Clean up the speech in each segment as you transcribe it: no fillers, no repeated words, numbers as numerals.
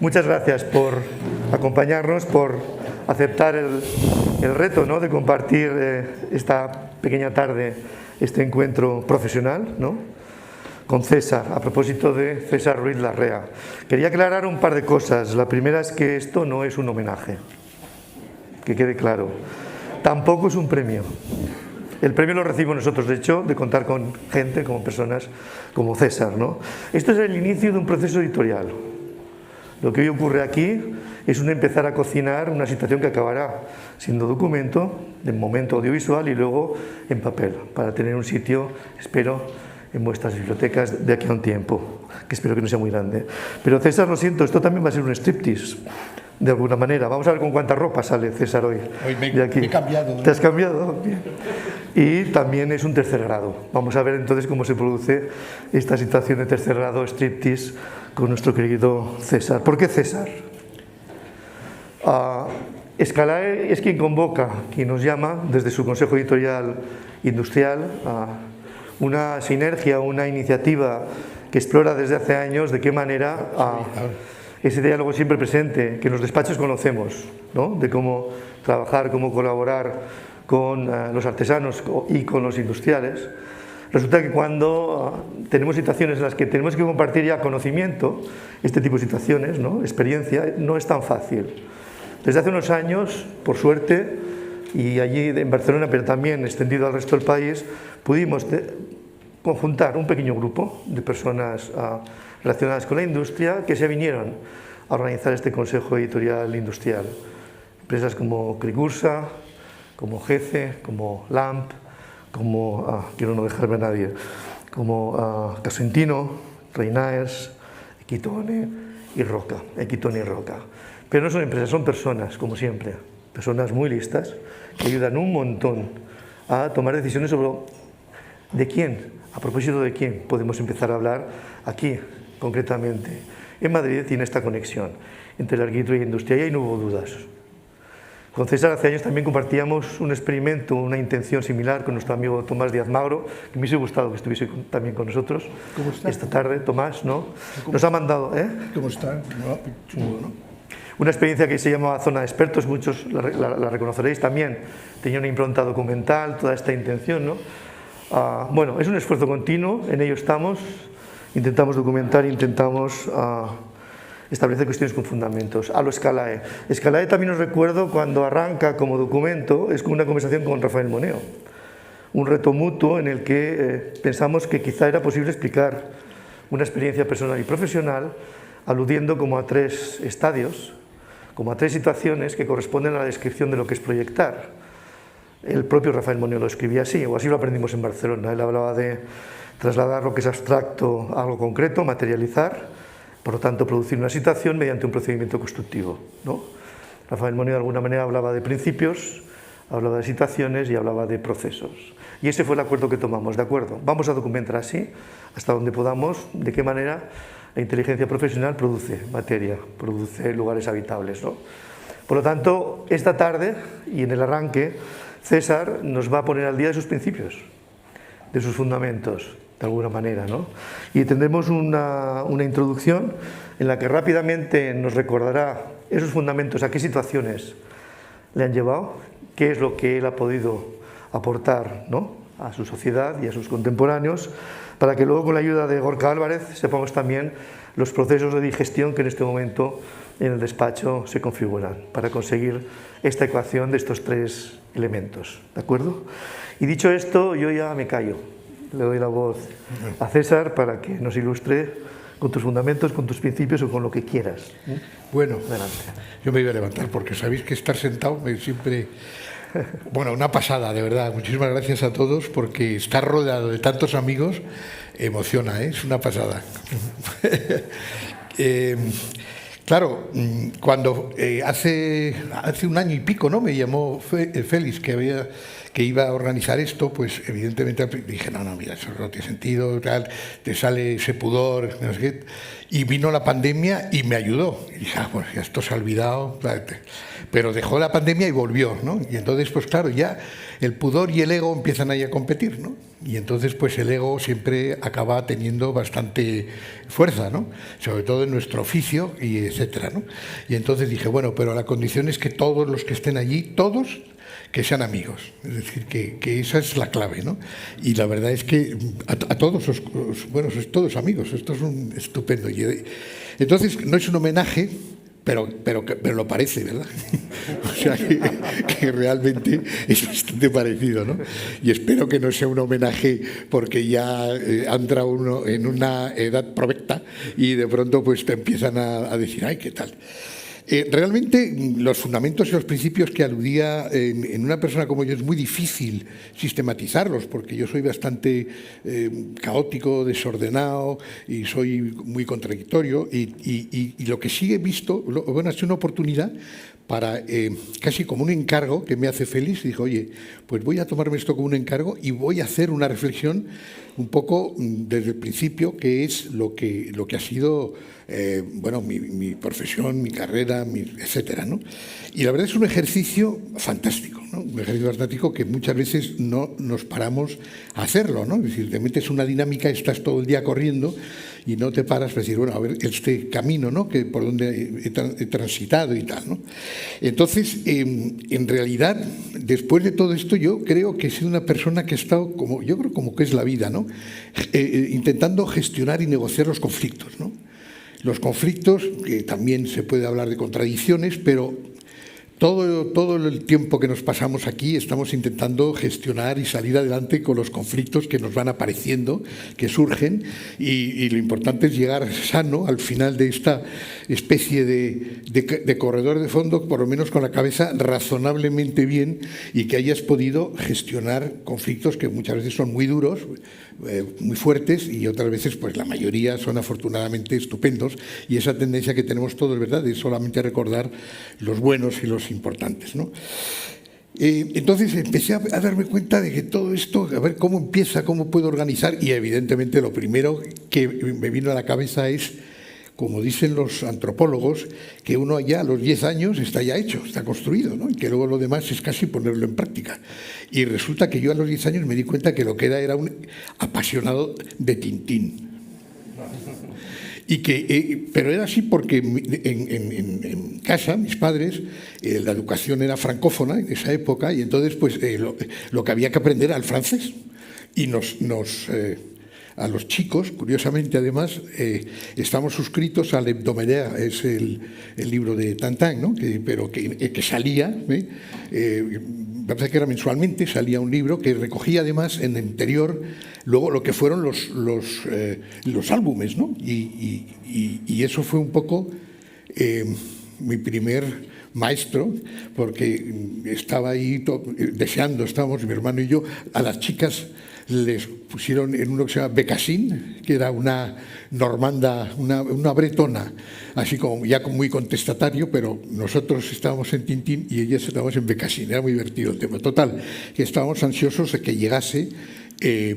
Muchas gracias por acompañarnos, por aceptar el reto, ¿no?, de compartir esta pequeña tarde, este encuentro profesional, ¿no?, con César, a propósito de César Ruiz Larrea. Quería aclarar un par de cosas. La primera es que esto no es un homenaje, que quede claro. Tampoco es un premio. El premio lo recibimos nosotros, de hecho, de contar con gente, con personas como César, ¿no? Esto es el inicio de un proceso editorial. Lo que hoy ocurre aquí es empezar a cocinar una situación que acabará siendo documento, de momento audiovisual y luego en papel, para tener un sitio, espero, en vuestras bibliotecas de aquí a un tiempo, que espero que no sea muy grande. Pero César, lo siento, esto también va a ser un striptease, de alguna manera. Vamos a ver con cuánta ropa sale César hoy. Hoy me he cambiado. ¿Te has cambiado? Bien. Y también es un tercer grado. Vamos a ver entonces cómo se produce esta situación de tercer grado striptease con nuestro querido César. ¿Por qué César? Scalae es quien convoca, quien nos llama desde su Consejo Editorial Industrial a una sinergia, una iniciativa que explora desde hace años de qué manera ese diálogo siempre presente, que en los despachos conocemos, ¿no?, de cómo trabajar, cómo colaborar con los artesanos y con los industriales. Resulta que cuando tenemos situaciones en las que tenemos que compartir ya conocimiento, este tipo de situaciones, ¿no?, experiencia, no es tan fácil. Desde hace unos años, por suerte, y allí en Barcelona, pero también extendido al resto del país, pudimos conjuntar un pequeño grupo de personas relacionadas con la industria que se vinieron a organizar este Consejo Editorial Industrial. Empresas como Cricursa, como GECE, como LAMP, como, quiero no dejarme a nadie, como Casentino, Reinaers, Equitone y Roca. Pero no son empresas, son personas, como siempre, personas muy listas, que ayudan un montón a tomar decisiones sobre de quién, a propósito de quién podemos empezar a hablar aquí, concretamente. En Madrid tiene esta conexión entre la arquitectura y la industria, y ahí no hubo dudas. Con César hace años también compartíamos un experimento, una intención similar con nuestro amigo Tomás Díaz Magro, que me hubiese gustado que estuviese también con nosotros esta tarde. Tomás, ¿no? Nos ha mandado, ¿Cómo está? Chulo, ¿no? Una experiencia que se llamaba Zona de Expertos, muchos la reconoceréis también, tenía una impronta documental, toda esta intención, ¿no? Bueno, es un esfuerzo continuo, en ello estamos, intentamos documentar, intentamos establecer cuestiones con fundamentos. A lo Scalae. Scalae también os recuerdo cuando arranca como documento, es como una conversación con Rafael Moneo, un reto mutuo en el que pensamos que quizá era posible explicar una experiencia personal y profesional, aludiendo como a tres estadios, como a tres situaciones que corresponden a la descripción de lo que es proyectar. El propio Rafael Moneo lo escribía así, o así lo aprendimos en Barcelona. Él hablaba de trasladar lo que es abstracto a algo concreto, materializar, por lo tanto producir una situación mediante un procedimiento constructivo, ¿no? Rafael Moneo de alguna manera hablaba de principios, hablaba de situaciones y hablaba de procesos. Y ese fue el acuerdo que tomamos, ¿de acuerdo? Vamos a documentar así, hasta donde podamos, de qué manera la inteligencia profesional produce materia, produce lugares habitables, ¿no? Por lo tanto, esta tarde y en el arranque, César nos va a poner al día de sus principios, de sus fundamentos, de alguna manera, ¿no? Y tendremos una introducción en la que rápidamente nos recordará esos fundamentos, a qué situaciones le han llevado, qué es lo que él ha podido aportar, ¿no?, a su sociedad y a sus contemporáneos, para que luego con la ayuda de Gorka Álvarez sepamos también los procesos de digestión que en este momento en el despacho se configuran para conseguir esta ecuación de estos tres elementos, ¿de acuerdo? Y dicho esto, yo ya me callo, le doy la voz a César para que nos ilustre con tus fundamentos, con tus principios o con lo que quieras. Bueno, adelante. Yo me iba a levantar porque sabéis que estar sentado siempre... Bueno, una pasada, de verdad. Muchísimas gracias a todos porque estar rodeado de tantos amigos emociona, ¿eh? Es una pasada. Claro, cuando hace un año y pico, ¿no?, me llamó Félix que iba a organizar esto, pues evidentemente dije, no, mira, eso no tiene sentido, tal, te sale ese pudor, no sé qué. Y vino la pandemia y me ayudó. Y dije, pues ya esto se ha olvidado. Pero dejó la pandemia y volvió, ¿no? Y entonces, pues claro, ya el pudor y el ego empiezan ahí a competir, ¿no? Y entonces pues el ego siempre acaba teniendo bastante fuerza, ¿no? Sobre todo en nuestro oficio y etcétera, ¿no? Y entonces dije, bueno, pero la condición es que todos los que estén allí, todos, que sean amigos. Es decir, que esa es la clave, ¿no? Y la verdad es que a todos, bueno, sois todos amigos, esto es un estupendo. Entonces no es un homenaje, pero lo parece, ¿verdad? O sea que realmente es bastante parecido, ¿no? Y espero que no sea un homenaje porque ya ha entrado uno en una edad provecta y de pronto pues te empiezan a decir, ay, ¿qué tal? Realmente los fundamentos y los principios que aludía en una persona como yo es muy difícil sistematizarlos porque yo soy bastante caótico, desordenado y soy muy contradictorio y lo que sí he visto, bueno, ha sido una oportunidad para casi como un encargo que me hace feliz. Dijo, oye, pues voy a tomarme esto como un encargo y voy a hacer una reflexión un poco desde el principio, que es lo que ha sido bueno, mi profesión, mi carrera, etcétera, ¿no? Y la verdad es un ejercicio fantástico, ¿no? Un ejercicio fantástico que muchas veces no nos paramos a hacerlo, ¿no? Es decir, te metes una dinámica, estás todo el día corriendo y no te paras para decir, bueno, a ver, este camino, ¿no? Que por donde he transitado y tal, ¿no? Entonces, en realidad, después de todo esto, yo creo que he sido una persona que ha estado, yo creo como que es la vida, ¿no? Intentando gestionar y negociar los conflictos, ¿no? Los conflictos, que también se puede hablar de contradicciones, pero todo el tiempo que nos pasamos aquí estamos intentando gestionar y salir adelante con los conflictos que nos van apareciendo, que surgen, y lo importante es llegar sano al final de esta especie de corredor de fondo, por lo menos con la cabeza razonablemente bien, y que hayas podido gestionar conflictos que muchas veces son muy duros, muy fuertes, y otras veces pues la mayoría son afortunadamente estupendos, y esa tendencia que tenemos todos, ¿verdad?, de solamente recordar los buenos y los importantes, ¿no? Entonces empecé a darme cuenta de que todo esto, a ver cómo empieza, cómo puedo organizar, y evidentemente lo primero que me vino a la cabeza es, como dicen los antropólogos, que uno ya a los 10 años está ya hecho, está construido, ¿no? Y que luego lo demás es casi ponerlo en práctica. Y resulta que yo a los 10 años me di cuenta que lo que era un apasionado de Tintín. Pero era así porque en casa, mis padres, la educación era francófona en esa época, y entonces pues lo que había que aprender era el francés. Y a los chicos, curiosamente además, estamos suscritos al Hebdomadaire, es el libro de Tintín, ¿no? Pero que salía, me parece que era mensualmente, salía un libro que recogía además en el interior luego lo que fueron los álbumes, ¿no? Y eso fue un poco mi primer maestro, porque estaba ahí deseando, estábamos mi hermano y yo, a las chicas les pusieron en uno que se llama Becassin, que era una normanda, una bretona, así como ya muy contestatario, pero nosotros estábamos en Tintín y ellas estábamos en Becassin. Era muy divertido el tema. Total, que estábamos ansiosos de que llegase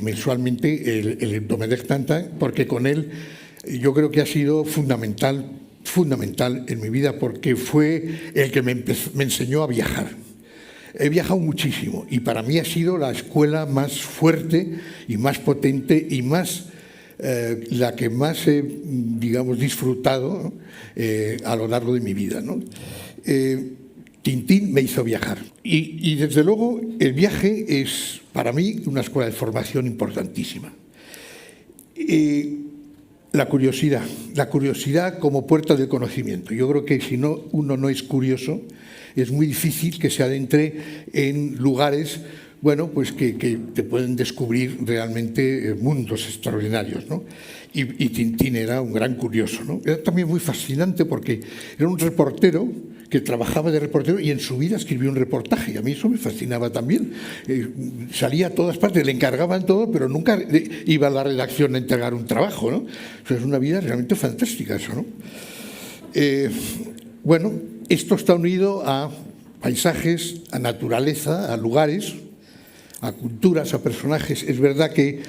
mensualmente el Hebdomadaire Tintín, porque con él yo creo que ha sido fundamental en mi vida, porque fue el que me enseñó a viajar. He viajado muchísimo y para mí ha sido la escuela más fuerte y más potente y más la que más he, digamos, disfrutado, ¿no? A lo largo de mi vida, ¿no? Tintín me hizo viajar y desde luego el viaje es para mí una escuela de formación importantísima. La curiosidad como puerta del conocimiento. Yo creo que si no, uno no es curioso, es muy difícil que se adentre en lugares, bueno, pues que te pueden descubrir realmente mundos extraordinarios, ¿no? Y Tintín era un gran curioso, ¿no? Era también muy fascinante porque era un reportero que trabajaba de reportero y en su vida escribió un reportaje, y a mí eso me fascinaba también. Salía a todas partes, le encargaban todo, pero nunca iba a la redacción a entregar un trabajo, ¿no? O sea, es una vida realmente fantástica eso, ¿no? Bueno, esto está unido a paisajes, a naturaleza, a lugares, a culturas, a personajes. Es verdad que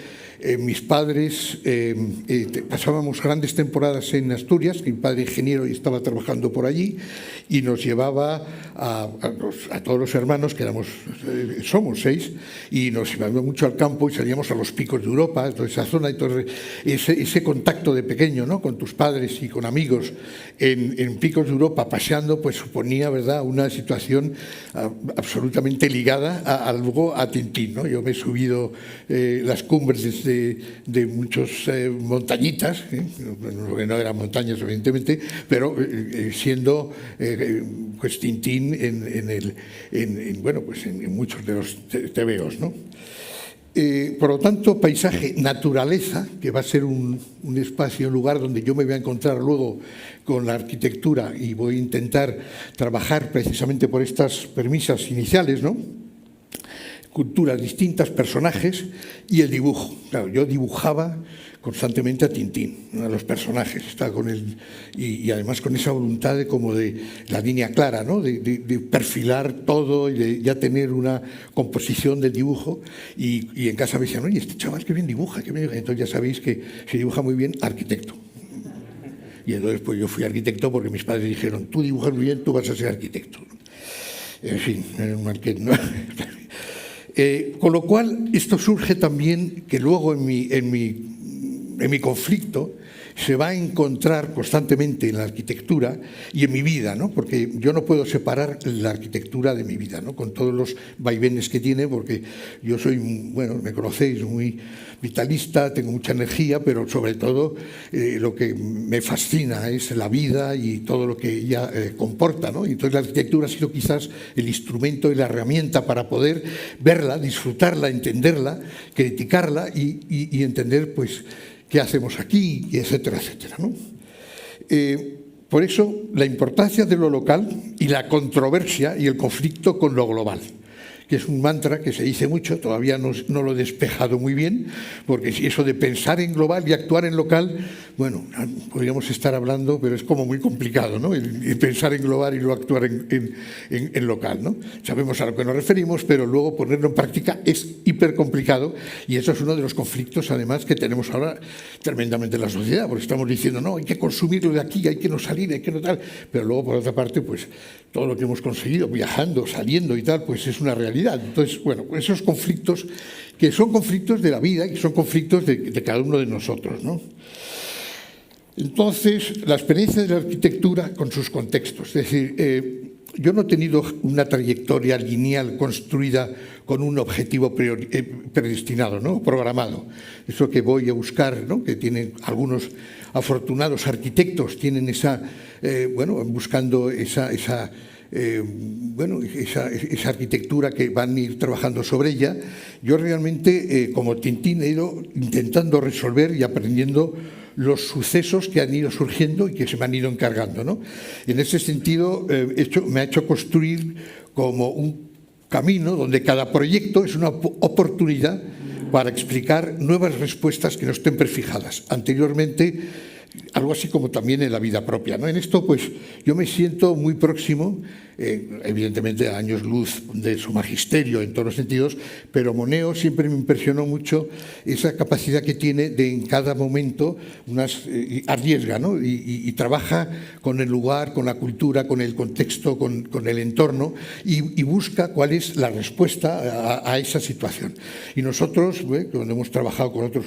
mis padres pasábamos grandes temporadas en Asturias, mi padre ingeniero y estaba trabajando por allí, y nos llevaba a todos los hermanos, que somos 6, y nos llevaba mucho al campo y salíamos a los picos de Europa, toda esa zona. Entonces, ese contacto de pequeño, ¿no?, con tus padres y con amigos en picos de Europa paseando, pues suponía, ¿verdad?, una situación absolutamente ligada luego a Tintín, ¿no? Yo me he subido las cumbres de muchas montañitas, que no eran montañas evidentemente, pero siendo pues Tintín en muchos de los tebeos, ¿no? Por lo tanto, paisaje, naturaleza, que va a ser un espacio, un lugar donde yo me voy a encontrar luego con la arquitectura y voy a intentar trabajar precisamente por estas premisas iniciales, ¿no? Culturas distintas, personajes y el dibujo. Claro, yo dibujaba constantemente a Tintín, a los personajes, estaba con él, y además con esa voluntad de la línea clara, ¿no?, de perfilar todo y de ya tener una composición del dibujo. Y en casa me decían, oye, este chaval que bien dibuja, que bien dibuja. Entonces ya sabéis que si dibuja muy bien, arquitecto. Y entonces pues yo fui arquitecto porque mis padres dijeron, tú dibujas muy bien, tú vas a ser arquitecto. En fin, ¿no? Con lo cual, esto surge también que luego en mi conflicto se va a encontrar constantemente en la arquitectura y en mi vida, ¿no? Porque yo no puedo separar la arquitectura de mi vida, ¿no?, con todos los vaivenes que tiene, porque yo soy, bueno, me conocéis, muy vitalista, tengo mucha energía, pero sobre todo lo que me fascina es la vida y todo lo que ella comporta, ¿no? Y entonces la arquitectura ha sido quizás el instrumento y la herramienta para poder verla, disfrutarla, entenderla, criticarla y entender, pues, qué hacemos aquí, etcétera, etcétera, ¿no? Por eso, la importancia de lo local y la controversia y el conflicto con lo global, que es un mantra que se dice mucho, todavía no lo he despejado muy bien, porque si eso de pensar en global y actuar en local, bueno, podríamos estar hablando, pero es como muy complicado, ¿no?, el pensar en global y luego actuar en local, ¿no? Sabemos a lo que nos referimos, pero luego ponerlo en práctica es hiper complicado, y eso es uno de los conflictos, además, que tenemos ahora tremendamente en la sociedad, porque estamos diciendo, no, hay que consumirlo de aquí, hay que no salir, hay que no tal, pero luego, por otra parte, pues todo lo que hemos conseguido viajando, saliendo y tal, pues es una realidad. Entonces, bueno, esos conflictos, que son conflictos de la vida y son conflictos de cada uno de nosotros, ¿no? Entonces, la experiencia de la arquitectura con sus contextos. Es decir, yo no he tenido una trayectoria lineal construida con un objetivo predestinado, ¿no?, programado. Eso que voy a buscar, ¿no?, que tienen algunos afortunados arquitectos, tienen buscando esa arquitectura que van a ir trabajando sobre ella. Yo realmente, como Tintín, he ido intentando resolver y aprendiendo los sucesos que han ido surgiendo y que se me han ido encargando, ¿no? En ese sentido, me ha hecho construir como un camino donde cada proyecto es una oportunidad para explicar nuevas respuestas que no estén prefijadas. Anteriormente, algo así como también en la vida propia, ¿no? En esto, pues, yo me siento muy próximo, evidentemente a años luz de su magisterio en todos los sentidos, pero Moneo siempre me impresionó mucho esa capacidad que tiene de en cada momento arriesga, ¿no? Y trabaja con el lugar, con la cultura, con el contexto, con el entorno y busca cuál es la respuesta a esa situación. Y nosotros, cuando hemos trabajado con otros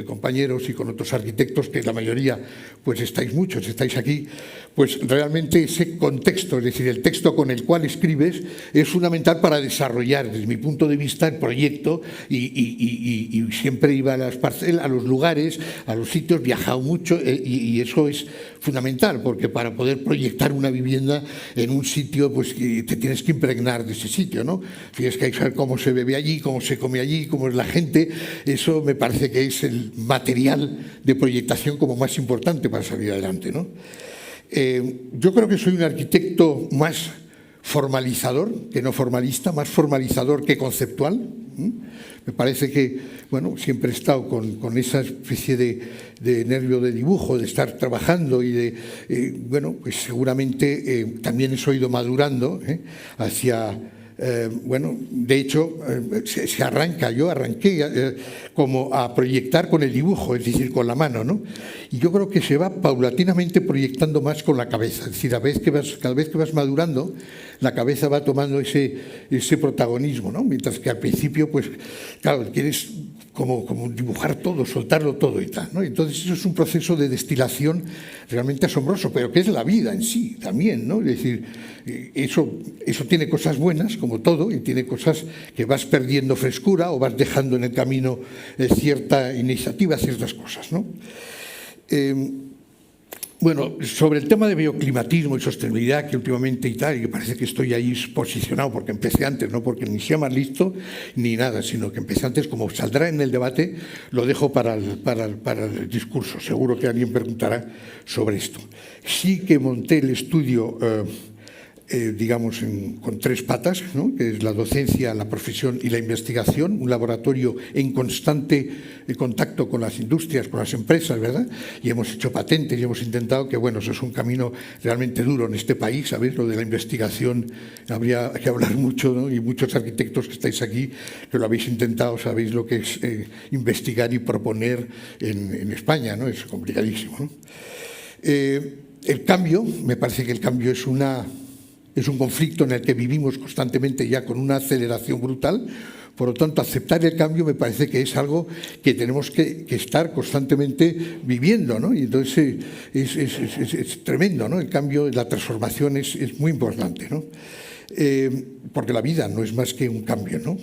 compañeros y con otros arquitectos, que la mayoría, pues estáis aquí, pues realmente ese contexto, es decir, el texto con el cual escribes, es fundamental para desarrollar, desde mi punto de vista, el proyecto y siempre iba a las parcelas, a los lugares, a los sitios, viajado mucho y eso es fundamental, porque para poder proyectar una vivienda en un sitio, pues te tienes que impregnar de ese sitio, ¿no? Tienes que saber cómo se bebe allí, cómo se come allí, cómo es la gente. Eso me parece que es el material de proyectación como más importante para salir adelante, ¿no? Yo creo que soy un arquitecto más formalizador que no formalista, más formalizador que conceptual. Me parece que, bueno, siempre he estado con esa especie de nervio de dibujo, de estar trabajando y pues seguramente también eso ha ido madurando hacia bueno, de hecho, yo arranqué como a proyectar con el dibujo, es decir, con la mano, ¿no? Y yo creo que se va paulatinamente proyectando más con la cabeza, es decir, cada vez que vas madurando, la cabeza va tomando ese protagonismo, ¿no? Mientras que al principio, pues, claro, quieres como dibujar todo, soltarlo todo y tal, ¿no? Entonces eso es un proceso de destilación realmente asombroso, pero que es la vida en sí también, ¿no? Es decir, eso tiene cosas buenas, como todo, y tiene cosas que vas perdiendo frescura o vas dejando en el camino cierta iniciativa, ciertas cosas, ¿no? Bueno, sobre el tema de bioclimatismo y sostenibilidad, que últimamente y tal, y que parece que estoy ahí posicionado porque empecé antes, no porque ni sea más listo ni nada, sino que empecé antes, como saldrá en el debate, lo dejo para el discurso. Seguro que alguien preguntará sobre esto. Sí que monté el estudio, digamos, con tres patas, ¿no? Que es la docencia, la profesión y la investigación, un laboratorio en constante contacto con las industrias, con las empresas, ¿verdad? Y hemos hecho patentes y hemos intentado que, bueno, eso es un camino realmente duro en este país, ¿sabéis? Lo de la investigación, habría que hablar mucho, ¿no? Y muchos arquitectos que estáis aquí, que lo habéis intentado, sabéis lo que es investigar y proponer en España, ¿no? Es complicadísimo, ¿no? El cambio, me parece que el cambio es un conflicto en el que vivimos constantemente ya con una aceleración brutal. Por lo tanto, aceptar el cambio me parece que es algo que tenemos que estar constantemente viviendo, ¿no? Y entonces es tremendo, ¿no? El cambio, la transformación es muy importante, ¿no? Porque la vida no es más que un cambio, ¿no?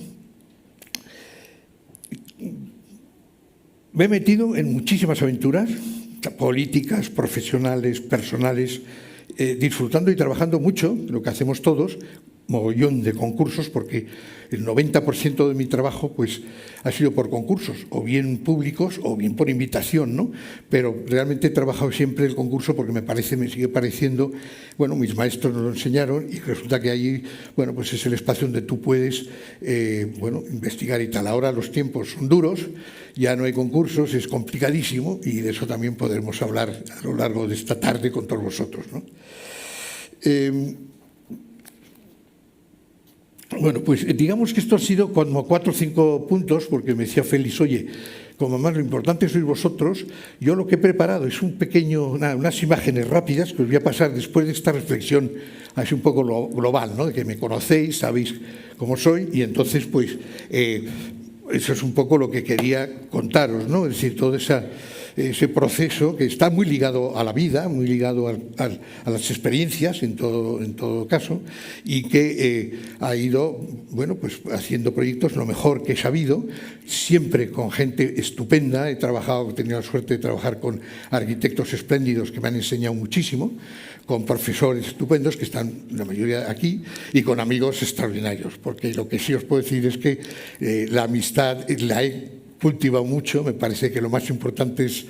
Me he metido en muchísimas aventuras políticas, profesionales, personales, disfrutando y trabajando mucho, lo que hacemos todos, mogollón de concursos, porque el 90% de mi trabajo pues, ha sido por concursos, o bien públicos o bien por invitación, ¿no? Pero realmente he trabajado siempre el concurso porque me sigue pareciendo, bueno, mis maestros nos lo enseñaron y resulta que ahí, bueno, pues es el espacio donde tú puedes, bueno, investigar y tal. Ahora los tiempos son duros, ya no hay concursos, es complicadísimo y de eso también podremos hablar a lo largo de esta tarde con todos vosotros, ¿no? Bueno, pues digamos que esto ha sido como 4 o 5 puntos, porque me decía Félix, oye, como más lo importante sois vosotros, yo lo que he preparado es unas imágenes rápidas que os voy a pasar después de esta reflexión así un poco global, ¿no? De que me conocéis, sabéis cómo soy, y entonces pues eso es un poco lo que quería contaros, ¿no? Es decir, todo ese proceso que está muy ligado a la vida, muy ligado a las experiencias en todo caso, y que ha ido, bueno, pues haciendo proyectos lo mejor que he sabido, siempre con gente estupenda. He tenido la suerte de trabajar con arquitectos espléndidos que me han enseñado muchísimo, con profesores estupendos que están la mayoría aquí y con amigos extraordinarios, porque lo que sí os puedo decir es que la amistad la he cultivado mucho. Me parece que lo más importante sois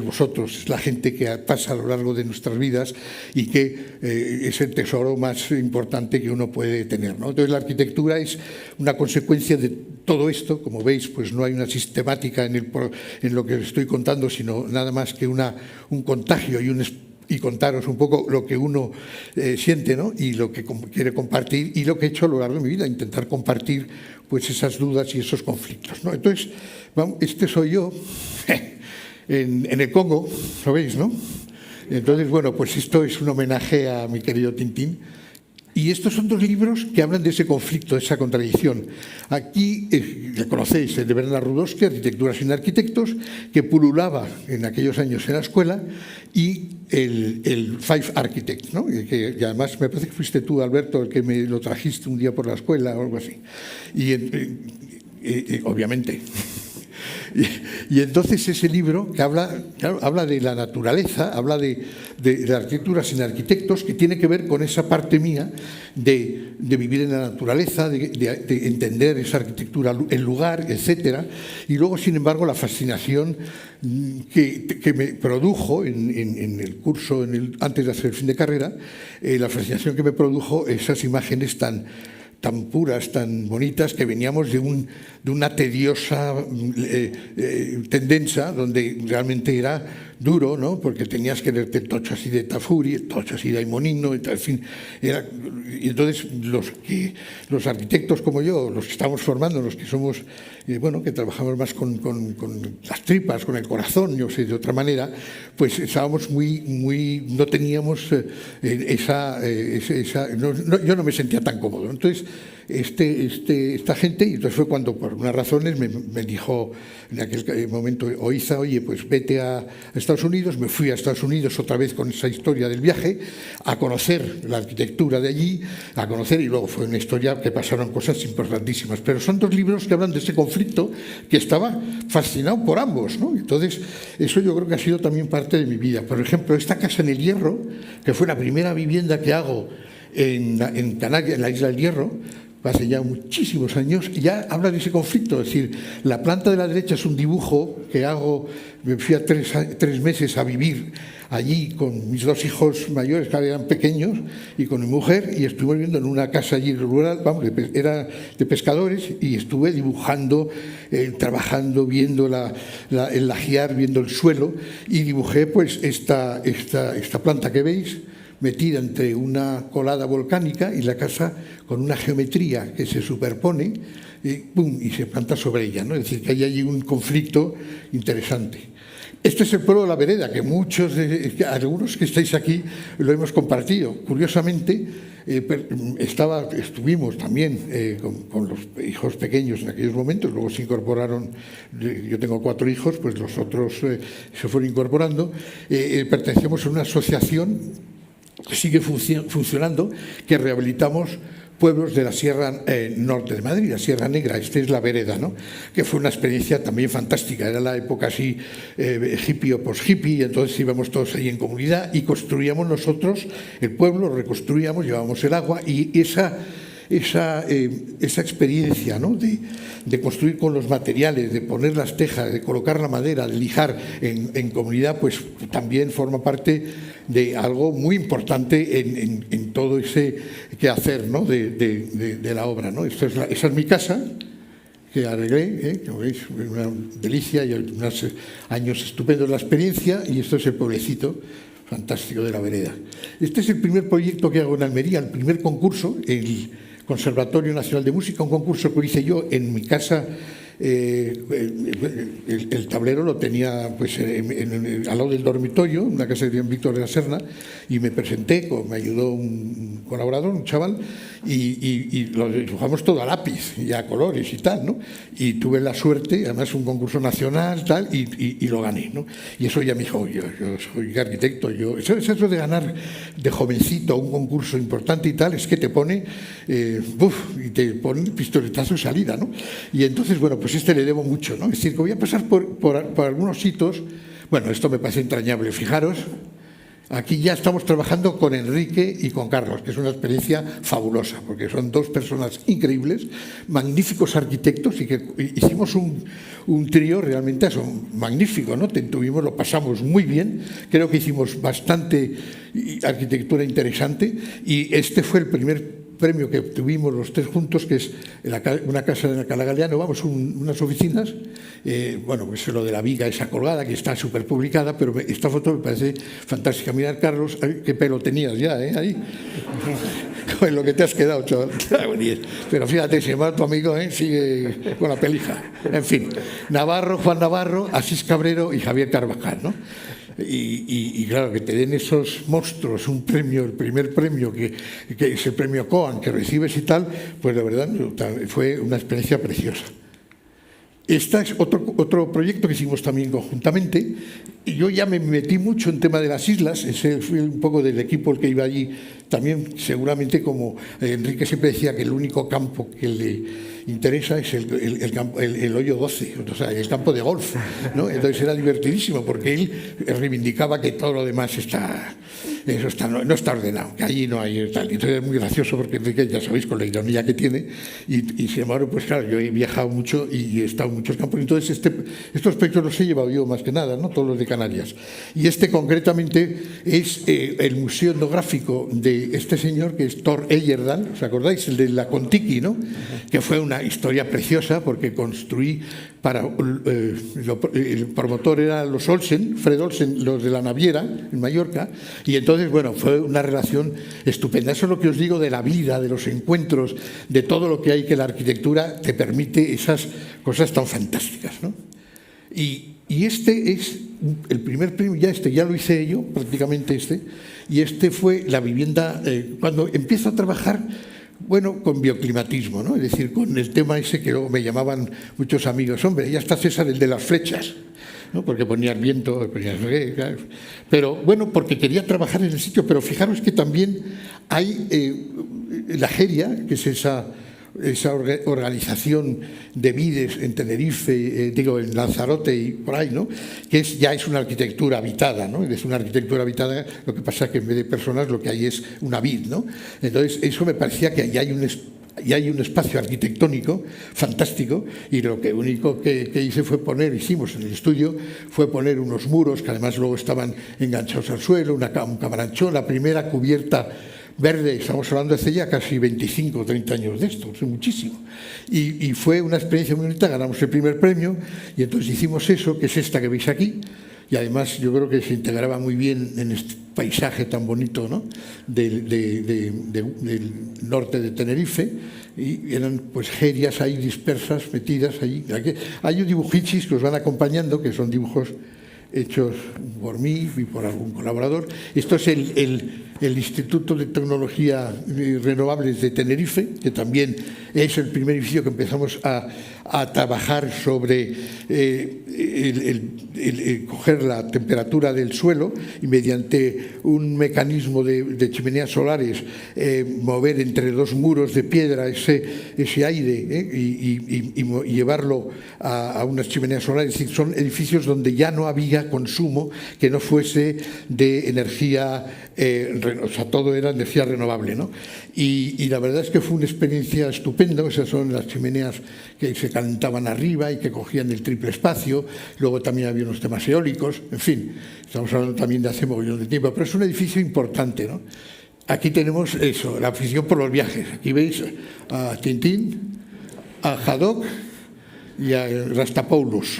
vosotros, es la gente que pasa a lo largo de nuestras vidas y que es el tesoro más importante que uno puede tener, ¿no? Entonces la arquitectura es una consecuencia de todo esto. Como veis, pues no hay una sistemática en lo que os estoy contando, sino nada más que un contagio y contaros un poco lo que uno siente, ¿no? Y lo que quiere compartir, y lo que he hecho a lo largo de mi vida, intentar compartir pues esas dudas y esos conflictos, ¿no? Entonces, vamos, este soy yo en el Congo, ¿lo veis, no? Entonces, bueno, pues esto es un homenaje a mi querido Tintín. Y estos son 2 libros que hablan de ese conflicto, de esa contradicción. Aquí, ya conocéis, el de Bernard Rudowski, Arquitectura sin arquitectos, que pululaba en aquellos años en la escuela, y el Five Architects, ¿no? Y además me parece que fuiste tú, Alberto, el que me lo trajiste un día por la escuela o algo así. Y obviamente. Y entonces ese libro que habla de la naturaleza, habla de la arquitectura sin arquitectos, que tiene que ver con esa parte mía de vivir en la naturaleza, de entender esa arquitectura, el lugar, etcétera. Y luego, sin embargo, la fascinación que me produjo en el curso, antes de hacer el fin de carrera, la fascinación que me produjo esas imágenes tan puras, tan bonitas, que veníamos de una tediosa tendencia donde realmente era duro, ¿no? Porque tenías que leerte el tocho así de Tafuri, el tocho así de Aimonino, en fin. Y entonces los arquitectos como yo, los que estamos formando, los que somos, bueno, que trabajamos más con las tripas, con el corazón, yo sé, de otra manera, pues estábamos no teníamos yo no me sentía tan cómodo. Entonces, esta gente, y entonces fue cuando por unas razones me dijo en aquel momento Oiza, oye, pues vete a Estados Unidos. Me fui a Estados Unidos otra vez con esa historia del viaje, a conocer la arquitectura de allí, y luego fue una historia que pasaron cosas importantísimas. Pero son dos libros que hablan de ese conflicto que estaba fascinado por ambos, ¿no? Entonces, eso yo creo que ha sido también parte de mi vida. Por ejemplo, esta casa en el Hierro, que fue la primera vivienda que hago en Canarias, en la isla del Hierro, hace ya muchísimos años, ya habla de ese conflicto. Es decir, la planta de la derecha es un dibujo que hago. Me fui a 3 meses a vivir allí con mis 2 hijos mayores, que eran pequeños, y con mi mujer, y estuve viviendo en una casa allí rural, vamos, era de pescadores, y estuve dibujando, trabajando, viendo el lajear, viendo el suelo, y dibujé pues esta planta que veis, metida entre una colada volcánica y la casa con una geometría que se superpone y se planta sobre ella, ¿no? Es decir, que hay allí un conflicto interesante. Este es el pueblo de La Vereda, que algunos que estáis aquí lo hemos compartido. Curiosamente, estuvimos también con los hijos pequeños en aquellos momentos, luego se incorporaron, yo tengo 4 hijos, pues los otros se fueron incorporando. Pertenecemos a una asociación que sigue funcionando, que rehabilitamos pueblos de la Sierra Norte de Madrid, la Sierra Negra. Esta es La Vereda, ¿no? Que fue una experiencia también fantástica. Era la época así hippie o post-hippie, y entonces íbamos todos ahí en comunidad y construíamos nosotros el pueblo, lo reconstruíamos, llevábamos el agua, y esa experiencia, ¿no? de construir con los materiales, de poner las tejas, de colocar la madera, de lijar en comunidad, pues también forma parte de algo muy importante en todo ese quehacer, ¿no? de la obra, ¿no? Esa es mi casa, que arreglé, como veis, una delicia, y unos años estupendos la experiencia, y esto es el pueblecito fantástico de La Vereda. Este es el primer proyecto que hago en Almería, el primer concurso, el Conservatorio Nacional de Música, un concurso que hice yo en mi casa. El tablero lo tenía pues al lado del dormitorio, una casa de Víctor de la Serna, y me presenté, me ayudó un colaborador, un chaval, y lo dibujamos todo a lápiz y a colores y tal, ¿no? Y tuve la suerte, además un concurso nacional, tal, y lo gané, ¿no? Y eso ya me dijo, yo soy arquitecto, eso de ganar de jovencito un concurso importante y tal, es que te pone, y te pone pistoletazo de salida, ¿no? Y entonces, bueno, pues le debo mucho, ¿no? Es decir, que voy a pasar por algunos hitos. Bueno, esto me parece entrañable. Fijaros, aquí ya estamos trabajando con Enrique y con Carlos, que es una experiencia fabulosa, porque son 2 personas increíbles, magníficos arquitectos, y que hicimos un trío realmente magnífico, ¿no? Lo pasamos muy bien, creo que hicimos bastante arquitectura interesante, y este fue el primer premio que tuvimos los 3 juntos, que es una casa en Alcalá Galiano, unas oficinas, bueno, pues lo de la viga esa colgada, que está súper publicada, pero esta foto me parece fantástica. Mirad, Carlos, qué pelo tenías ya, ahí. Con lo que te has quedado, chaval. Pero fíjate, si va tu amigo, sigue con la pelija. En fin, Juan Navarro, Asís Cabrero y Javier Carvajal, ¿no? Y claro, que te den esos monstruos un premio, el primer premio que es el premio Coan que recibes y tal, pues de verdad fue una experiencia preciosa. Este es otro proyecto que hicimos también conjuntamente, y yo ya me metí mucho en tema de las islas. Ese fue un poco del equipo el que iba allí también, seguramente, como Enrique siempre decía, que el único campo que le interesa es el hoyo 12, o sea, el campo de golf, ¿no? Entonces era divertidísimo, porque él reivindicaba que todo lo demás no está ordenado, que allí no hay tal. Entonces es muy gracioso, porque Enrique, ya sabéis, con la ironía que tiene, y sin embargo, pues claro, yo he viajado mucho y he estado en muchos campos, entonces estos proyectos los he llevado yo más que nada, ¿no? Todos los de Canarias. Y concretamente es el museo etnográfico de este señor, que es Thor Heyerdahl, ¿os acordáis? El de la Contiki, ¿no? Que fue una historia preciosa, porque construí el promotor era los Olsen, Fred Olsen, los de la Naviera, en Mallorca, y entonces, bueno, fue una relación estupenda. Eso es lo que os digo de la vida, de los encuentros, de todo lo que hay, que la arquitectura te permite esas cosas tan fantásticas, ¿no? Y este es el primer premio, ya lo hice yo, prácticamente y este fue la vivienda, cuando empiezo a trabajar, bueno, con bioclimatismo, ¿no? Es decir, con el tema ese que luego me llamaban muchos amigos, hombre, ya está César, el de las flechas, ¿no? Porque ponía el viento, pero bueno, porque quería trabajar en el sitio, pero fijaros que también hay la Geria, que es esa organización de vides en Tenerife, en Lanzarote y por ahí, ¿no? Que ya es una arquitectura habitada, ¿no? Es una arquitectura habitada, lo que pasa es que en vez de personas lo que hay es una vid, ¿no? Entonces, eso me parecía que ya hay un espacio arquitectónico fantástico, y lo único que hicimos en el estudio fue poner unos muros que además luego estaban enganchados al suelo, un camaranchón, la primera cubierta verde, estamos hablando de hace ya casi 25 o 30 años de esto, es muchísimo. Y fue una experiencia muy bonita, ganamos el primer premio, y entonces hicimos eso, que es esta que veis aquí, y además yo creo que se integraba muy bien en este paisaje tan bonito, ¿no? del norte de Tenerife, y eran pues gerias ahí dispersas, metidas allí. Hay un dibujichis que os van acompañando, que son dibujos hechos por mí y por algún colaborador. Esto es el Instituto de Tecnología Renovables de Tenerife, que también es el primer edificio que empezamos a trabajar sobre coger la temperatura del suelo y mediante un mecanismo de chimeneas solares mover entre dos muros de piedra ese aire y llevarlo a unas chimeneas solares. Es decir, son edificios donde ya no había consumo que no fuese de energía, o sea, todo era energía renovable, ¿no? Y la verdad es que fue una experiencia estupenda. Esas son las chimeneas que se calentaban arriba y que cogían el triple espacio. Luego también había unos temas eólicos, en fin, estamos hablando también de hace mogollón de tiempo, pero es un edificio importante, ¿no? Aquí tenemos eso, la afición por los viajes. Aquí veis a Tintín, a Haddock y a Rastapoulos.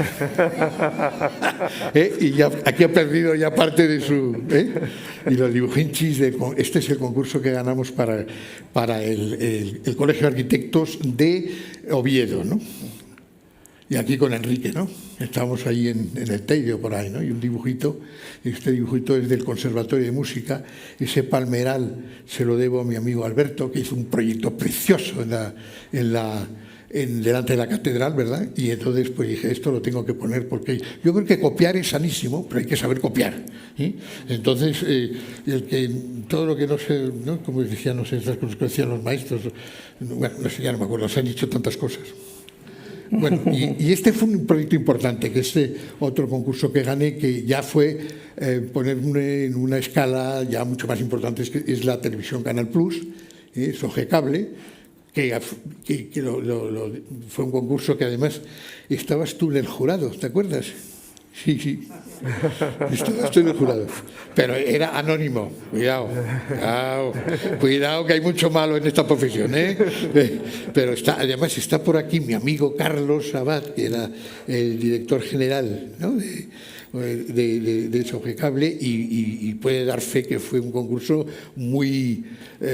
Y ya, aquí ha perdido ya parte de su... Y los dibujinchis, este es el concurso que ganamos para el Colegio de Arquitectos de Oviedo, ¿no? Y aquí con Enrique, ¿no? Estamos ahí en el Teide por ahí, ¿no? Y un dibujito, este dibujito es del Conservatorio de Música. Ese palmeral se lo debo a mi amigo Alberto, que hizo un proyecto precioso delante de la catedral, ¿verdad? Y entonces pues dije, esto lo tengo que poner porque yo creo que copiar es sanísimo, pero hay que saber copiar, ¿sí? Entonces, todo lo que no sé, ¿no? Como decían, no sé, estas cosas que decían los maestros, bueno, no sé, ya no me acuerdo, se han dicho tantas cosas. Bueno, y este fue un proyecto importante, que es otro concurso que gané, que ya fue ponerme en una escala ya mucho más importante, es la televisión Canal Plus, SOGE Cable, que fue un concurso que además estabas tú en el jurado, ¿te acuerdas? Sí, estabas tú en el jurado, pero era anónimo. Cuidado que hay mucho malo en esta profesión, pero además está por aquí mi amigo Carlos Abad, que era el director general, ¿no? de SOGE Cable, y puede dar fe que fue un concurso muy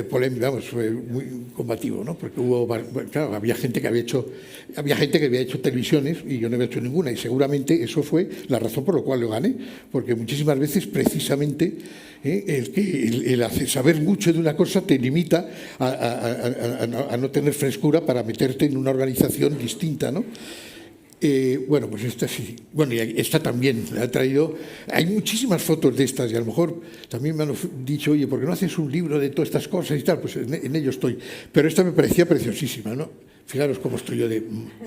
polémico, vamos, fue muy combativo, ¿no? Porque claro, había gente que había hecho televisiones y yo no había hecho ninguna, y seguramente eso fue la razón por la cual lo gané, porque muchísimas veces precisamente el saber mucho de una cosa te limita a no tener frescura para meterte en una organización distinta, ¿no? Bueno, pues esta sí. Bueno, y esta también la he traído. Hay muchísimas fotos de estas y a lo mejor también me han dicho, oye, ¿por qué no haces un libro de todas estas cosas y tal? Pues en ello estoy. Pero esta me parecía preciosísima, ¿no? Fijaros cómo estoy yo de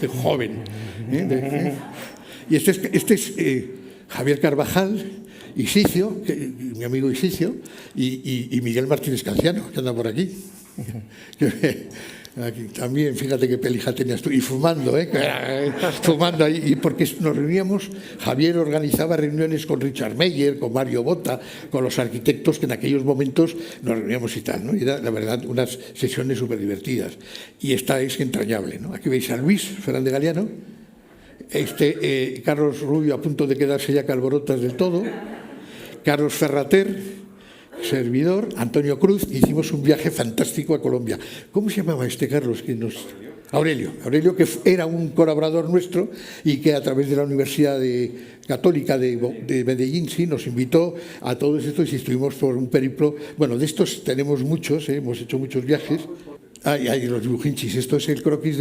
joven. Y este es Javier Carvajal, Isicio, mi amigo Isicio, y Miguel Martínez Canciano, que anda por aquí. Aquí, también, fíjate qué pelija tenías tú, y fumando, fumando ahí, y porque nos reuníamos, Javier organizaba reuniones con Richard Meyer, con Mario Botta, con los arquitectos que en aquellos momentos nos reuníamos y tal, ¿no? Y era, la verdad, unas sesiones súper divertidas, y esta es entrañable, ¿no? Aquí veis a Luis Fernández Galeano, Carlos Rubio a punto de quedarse ya calborotas del todo, Carlos Ferrater, servidor, Antonio Cruz, hicimos un viaje fantástico a Colombia. ¿Cómo se llamaba Carlos? Aurelio, que era un colaborador nuestro y que a través de la Universidad Católica de Medellín nos invitó a todos estos y estuvimos por un periplo. Bueno, de estos tenemos muchos, hemos hecho muchos viajes. Hay los dibujinchis. Esto es el croquis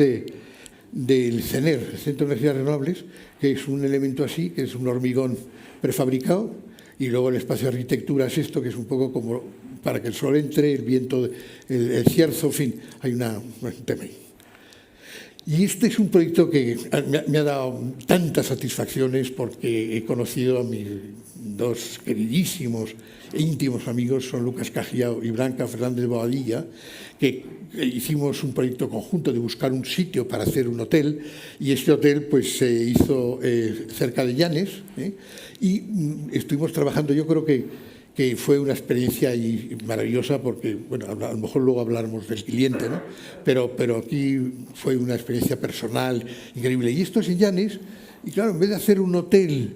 del CENER, el Centro de Energías Renovables, que es un elemento así, que es un hormigón prefabricado, y luego el espacio de arquitectura es esto, que es un poco como para que el sol entre, el viento, el cierzo, en fin, hay un tema ahí. Y este es un proyecto que me ha dado tantas satisfacciones porque he conocido a mis dos queridísimos e íntimos amigos, son Lucas Cajiao y Blanca Fernández Bobadilla, que hicimos un proyecto conjunto de buscar un sitio para hacer un hotel, y este hotel pues se hizo cerca de Llanes, y estuvimos trabajando. Yo creo que fue una experiencia maravillosa porque, bueno, a lo mejor luego hablaremos del cliente, ¿no? Pero aquí fue una experiencia personal increíble. Y esto es en Llanes, y claro, en vez de hacer un hotel,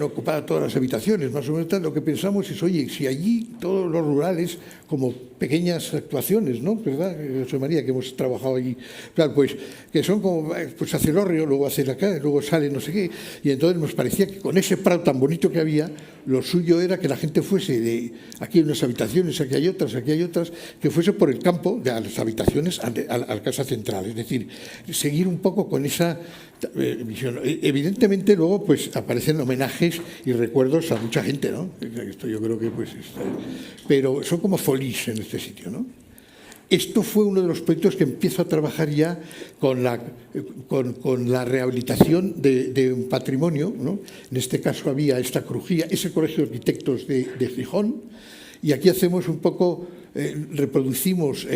ocupar todas las habitaciones, más o menos tal, lo que pensamos es, oye, si allí todos los rurales, como pequeñas actuaciones, ¿no? ¿Verdad, José María, que hemos trabajado allí? Claro, pues, que son como, pues hace el hórreo, luego hace acá, luego sale no sé qué, y entonces nos parecía que con ese prado tan bonito que había, lo suyo era que la gente fuese de aquí hay unas habitaciones, aquí hay otras, que fuese por el campo, de las habitaciones, a la casa central, es decir, seguir un poco con esa visión. Evidentemente luego pues aparecen homenajes y recuerdos a mucha gente, ¿no? Esto yo creo que pues pero son como folies en este sitio, ¿no? Esto fue uno de los proyectos que empiezo a trabajar ya con la rehabilitación de un patrimonio, ¿no? En este caso había esta crujía, ese colegio de arquitectos de Gijón, y aquí hacemos un poco, reproducimos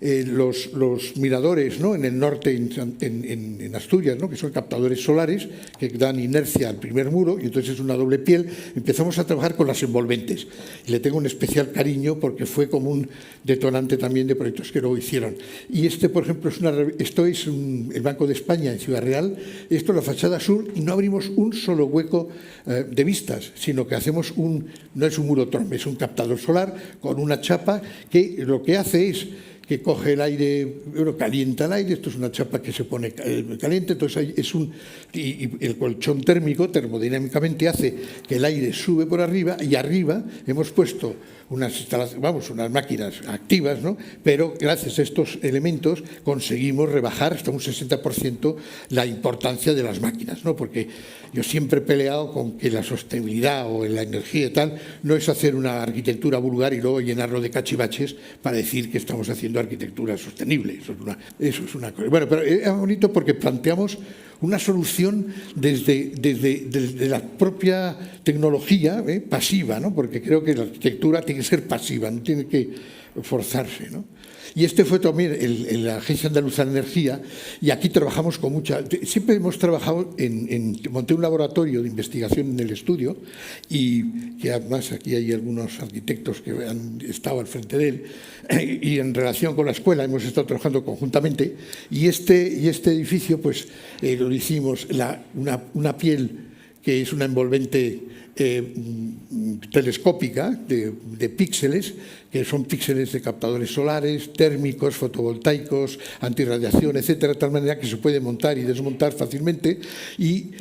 los miradores, ¿no? En el norte, en Asturias, ¿no? Que son captadores solares que dan inercia al primer muro, y entonces es una doble piel. Empezamos a trabajar con las envolventes y le tengo un especial cariño porque fue como un detonante también de proyectos que luego hicieron. Y por ejemplo, esto es el Banco de España en Ciudad Real, esto es la fachada sur, y no abrimos un solo hueco de vistas, sino que hacemos no es un muro trombe, es un captador solar con una chapa que lo que hace es que coge el aire, calienta el aire. Esto es una chapa que se pone caliente, entonces y el colchón térmico termodinámicamente hace que el aire sube por arriba, y arriba hemos puesto unas máquinas activas, ¿no? Pero gracias a estos elementos conseguimos rebajar hasta un 60% la importancia de las máquinas, ¿no? Porque yo siempre he peleado con que la sostenibilidad o la energía y tal no es hacer una arquitectura vulgar y luego llenarlo de cachivaches para decir que estamos haciendo arquitectura sostenible. Eso es una cosa. Bueno, pero es bonito porque planteamos una solución desde la propia tecnología pasiva, ¿no? Porque creo que la arquitectura tiene que ser pasiva, no tiene que forzarse, ¿no? Y fue también la Agencia Andaluza de Energía, y aquí trabajamos con siempre hemos trabajado monté un laboratorio de investigación en el estudio, y que además aquí hay algunos arquitectos que han estado al frente de él, y en relación con la escuela hemos estado trabajando conjuntamente, y este edificio pues lo hicimos, una piel que es una envolvente telescópica de píxeles, que son píxeles de captadores solares, térmicos, fotovoltaicos, antirradiación, etcétera, de tal manera que se puede montar y desmontar fácilmente, y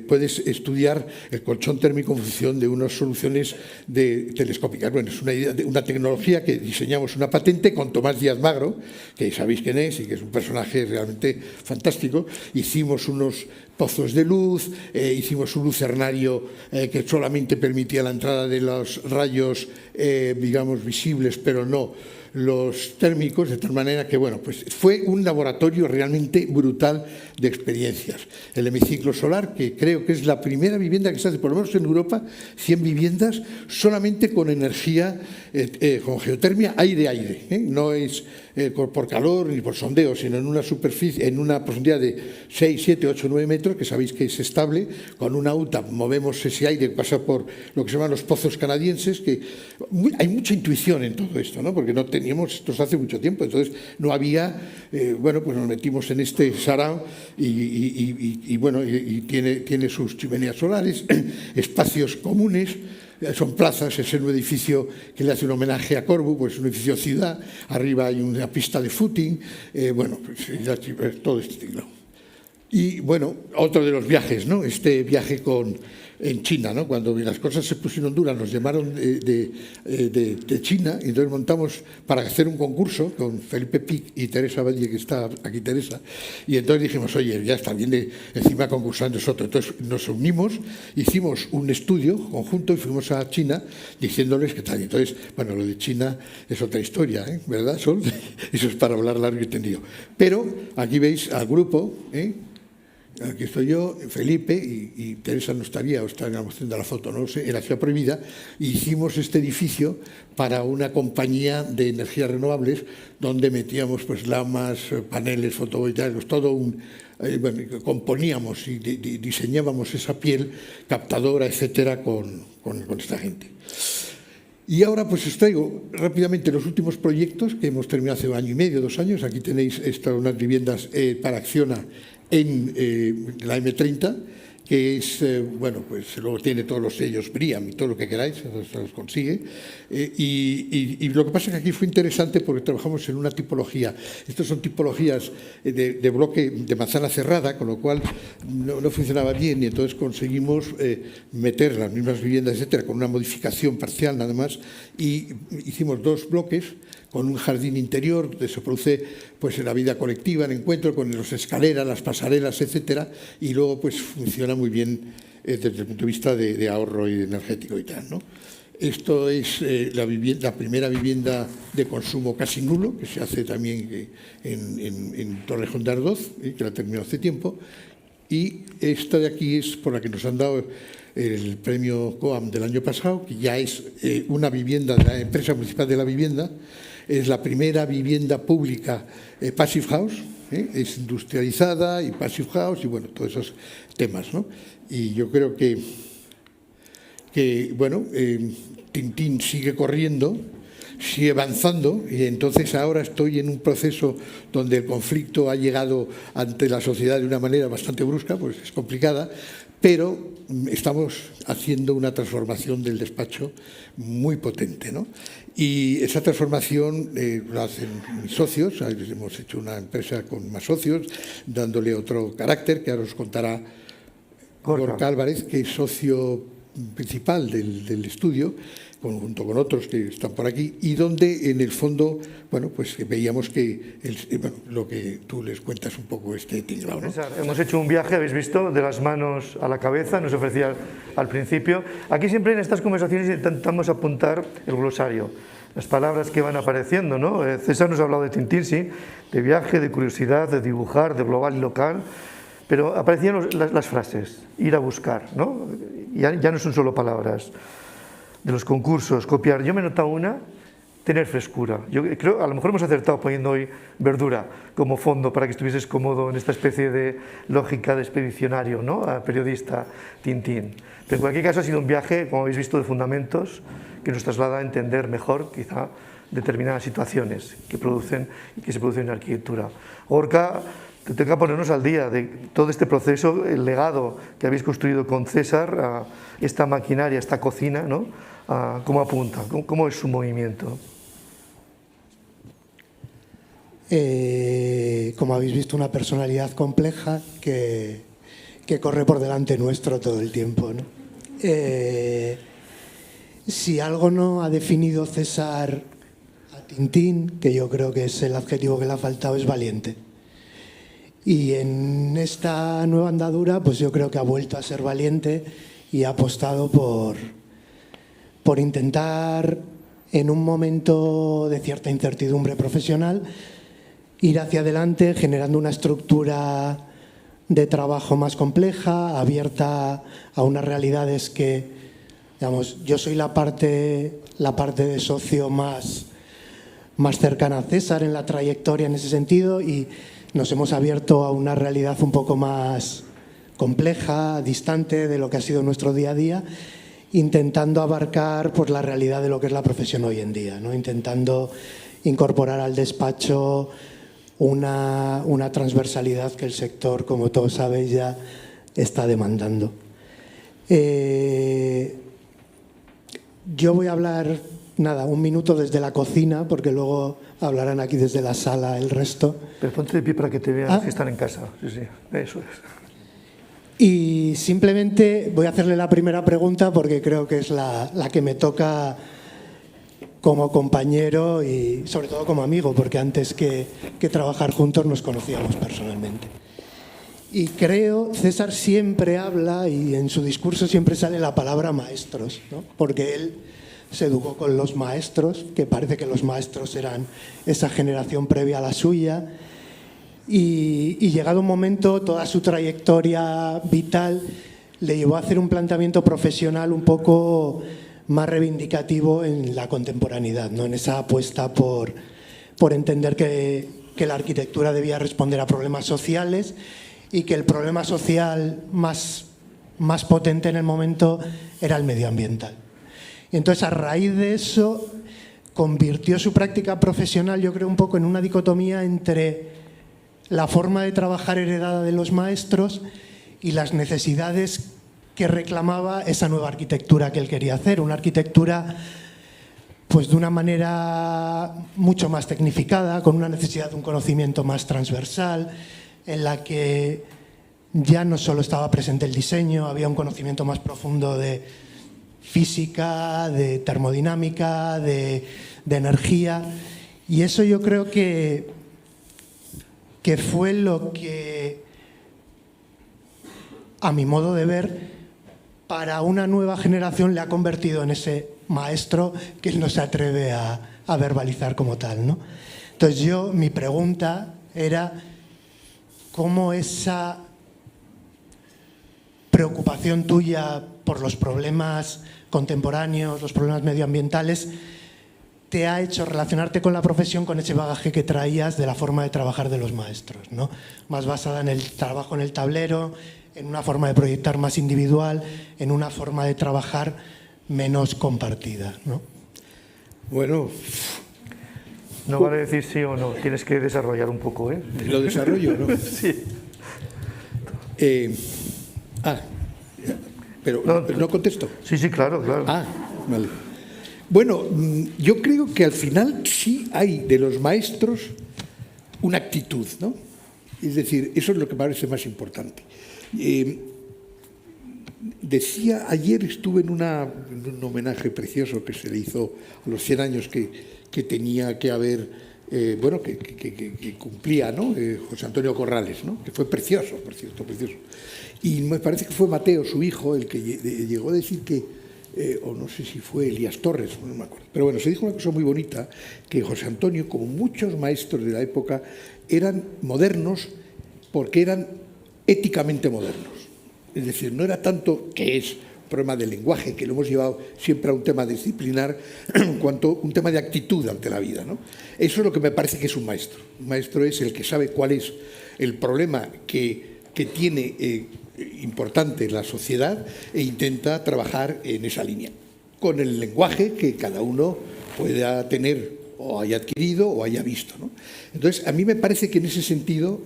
puedes estudiar el colchón térmico en función de unas soluciones telescópicas. Bueno, es una tecnología que diseñamos, una patente con Tomás Díaz Magro, que sabéis quién es y que es un personaje realmente fantástico. Hicimos unos pozos de luz, hicimos un lucernario que solamente permitía la entrada de los rayos, digamos, visibles, pero no los térmicos, de tal manera que, bueno, pues fue un laboratorio realmente brutal de experiencias. El hemiciclo solar, que creo que es la primera vivienda que se hace, por lo menos en Europa, 100 viviendas solamente con energía, con geotermia, aire-aire, no es por calor ni por sondeo, sino en una superficie, en una profundidad de 6, 7, 8, 9 metros, que sabéis que es estable. Con una UTA movemos ese aire que pasa por lo que se llaman los pozos esfuerzos canadienses, que hay mucha intuición en todo esto, ¿no? Porque no teníamos esto hace mucho tiempo, entonces no había, bueno, pues nos metimos en este sarao y bueno, y tiene sus chimeneas solares, espacios comunes, son plazas, es un edificio que le hace un homenaje a Corbu, pues un edificio ciudad, arriba hay una pista de footing, bueno, pues todo este estilo. Y bueno, otro de los viajes, ¿no? Este viaje en China, ¿no? Cuando las cosas se pusieron duras, nos llamaron de China, y entonces montamos para hacer un concurso con Felipe Pic y Teresa Valle, que está aquí Teresa, y entonces dijimos, oye, ya está bien, encima concursando nosotros. Entonces nos unimos, hicimos un estudio conjunto y fuimos a China diciéndoles qué tal. Entonces, bueno, lo de China es otra historia, ¿verdad, Sol? Eso es para hablar largo y tendido. Pero aquí veis al grupo, aquí estoy yo, Felipe, y Teresa no estaría, o estaríamos haciendo la foto, no lo sé, en la Ciudad Prohibida, y hicimos este edificio para una compañía de energías renovables, donde metíamos pues lamas, paneles fotovoltaicos, todo bueno, componíamos y diseñábamos esa piel captadora, etcétera, con esta gente. Y ahora pues os traigo rápidamente los últimos proyectos que hemos terminado hace 1 año y medio, 2 años. Aquí tenéis unas viviendas para Acciona en la M30, que es, bueno, pues luego tiene todos los sellos BREEAM y todo lo que queráis, se los consigue. Y lo que pasa es que aquí fue interesante porque trabajamos en una tipología. Estas son tipologías de bloque de manzana cerrada, con lo cual no funcionaba bien, y entonces conseguimos meter las mismas viviendas, etcétera, con una modificación parcial nada más, y hicimos 2 bloques con un jardín interior, donde se produce pues la vida colectiva, el encuentro con las escaleras, las pasarelas, etcétera, y luego pues funciona muy bien desde el punto de vista de ahorro y energético y tal, ¿no? Esto es la primera vivienda de consumo casi nulo, que se hace también en Torrejón de Ardoz, que la terminó hace tiempo, y esta de aquí es por la que nos han dado el premio COAM del año pasado, que ya es una vivienda de la empresa municipal de la vivienda. Es la primera vivienda pública Passive House, es industrializada y Passive House y bueno, todos esos temas, ¿no? Y yo creo que bueno, Tintín sigue corriendo, sigue avanzando, y entonces ahora estoy en un proceso donde el conflicto ha llegado ante la sociedad de una manera bastante brusca, pues es complicada, pero estamos haciendo una transformación del despacho muy potente, ¿no? Y esa transformación la hacen mis socios, hemos hecho una empresa con más socios, dándole otro carácter, que ahora os contará Gorka Álvarez, que es socio principal del estudio, junto con otros que están por aquí, y donde en el fondo, bueno, pues veíamos que bueno, lo que tú les cuentas un poco este tinglado, ¿no? Hemos hecho un viaje, habéis visto, de las manos a la cabeza, nos ofrecía al principio. Aquí siempre en estas conversaciones intentamos apuntar el glosario, las palabras que van apareciendo, ¿no? César nos ha hablado de Tintín, sí, de viaje, de curiosidad, de dibujar, de global y local, pero aparecían las frases, ir a buscar, ¿no? Ya no son solo palabras. De los concursos, copiar. Yo me he notado una, tener frescura. Yo creo, a lo mejor hemos acertado poniendo hoy verdura como fondo para que estuvieses cómodo en esta especie de lógica de expedicionario, ¿no? A periodista Tintín. Pero en cualquier caso ha sido un viaje, como habéis visto, de fundamentos que nos traslada a entender mejor, quizá, determinadas situaciones que se producen en la arquitectura. Gorka, te tengo que ponernos al día de todo este proceso, el legado que habéis construido con César, esta maquinaria, esta cocina, ¿no? ¿Cómo apunta? ¿Cómo es su movimiento? Como habéis visto, una personalidad compleja que corre por delante nuestro todo el tiempo, ¿no? Si algo no ha definido César a Tintín, que yo creo que es el adjetivo que le ha faltado, es valiente. Y en esta nueva andadura, pues yo creo que ha vuelto a ser valiente y ha apostado por intentar, en un momento de cierta incertidumbre profesional, ir hacia adelante generando una estructura de trabajo más compleja, abierta a unas realidades que, digamos, yo soy la parte de socio más cercana a César en la trayectoria en ese sentido, y nos hemos abierto a una realidad un poco más compleja, distante de lo que ha sido nuestro día a día, intentando abarcar pues, la realidad de lo que es la profesión hoy en día, ¿no? Intentando incorporar al despacho una transversalidad que el sector, como todos sabéis, ya está demandando. Yo voy a hablar, un minuto desde la cocina, porque luego hablarán aquí desde la sala el resto. Pero ponte de pie para que te vean que están en casa. Sí, sí, eso es. Y simplemente voy a hacerle la primera pregunta porque creo que es la que me toca como compañero y sobre todo como amigo, porque antes que trabajar juntos nos conocíamos personalmente. Y creo, César siempre habla y en su discurso siempre sale la palabra maestros, ¿no? Porque él se educó con los maestros, que parece que los maestros eran esa generación previa a la suya, y llegado un momento, toda su trayectoria vital le llevó a hacer un planteamiento profesional un poco más reivindicativo en la contemporaneidad, ¿no? En esa apuesta por entender que la arquitectura debía responder a problemas sociales y que el problema social más potente en el momento era el medioambiental. Y entonces, a raíz de eso, convirtió su práctica profesional, yo creo, un poco en una dicotomía entre la forma de trabajar heredada de los maestros y las necesidades que reclamaba esa nueva arquitectura que él quería hacer, una arquitectura pues de una manera mucho más tecnificada, con una necesidad de un conocimiento más transversal, en la que ya no solo estaba presente el diseño, había un conocimiento más profundo de física, de termodinámica, de energía, y eso yo creo que fue lo que, a mi modo de ver, para una nueva generación le ha convertido en ese maestro que él no se atreve a verbalizar como tal, ¿no? Entonces mi pregunta era cómo esa preocupación tuya por los problemas contemporáneos, los problemas medioambientales, te ha hecho relacionarte con la profesión con ese bagaje que traías de la forma de trabajar de los maestros, ¿no? Más basada en el trabajo en el tablero, en una forma de proyectar más individual, en una forma de trabajar menos compartida, ¿no? Bueno, no vale decir sí o no, tienes que desarrollar un poco, ¿eh? Lo desarrollo, ¿no? Sí. Pero no contesto. Sí, sí, claro. Vale. Bueno, yo creo que al final sí hay de los maestros una actitud, ¿no? Es decir, eso es lo que me parece más importante. Decía, ayer estuve en un homenaje precioso que se le hizo a los 100 años que tenía que haber, que cumplía, ¿no? José Antonio Corrales, ¿no? Que fue precioso, por cierto, precioso. Y me parece que fue Mateo, su hijo, el que llegó a decir que, o no sé si fue Elías Torres, no me acuerdo. Pero bueno, se dijo una cosa muy bonita, que José Antonio, como muchos maestros de la época, eran modernos porque eran éticamente modernos. Es decir, no era tanto que es un problema de lenguaje, que lo hemos llevado siempre a un tema disciplinar, cuanto un tema de actitud ante la vida, ¿no? Eso es lo que me parece que es un maestro. Un maestro es el que sabe cuál es el problema que tiene importante en la sociedad e intenta trabajar en esa línea, con el lenguaje que cada uno pueda tener o haya adquirido o haya visto, ¿no? Entonces, a mí me parece que en ese sentido,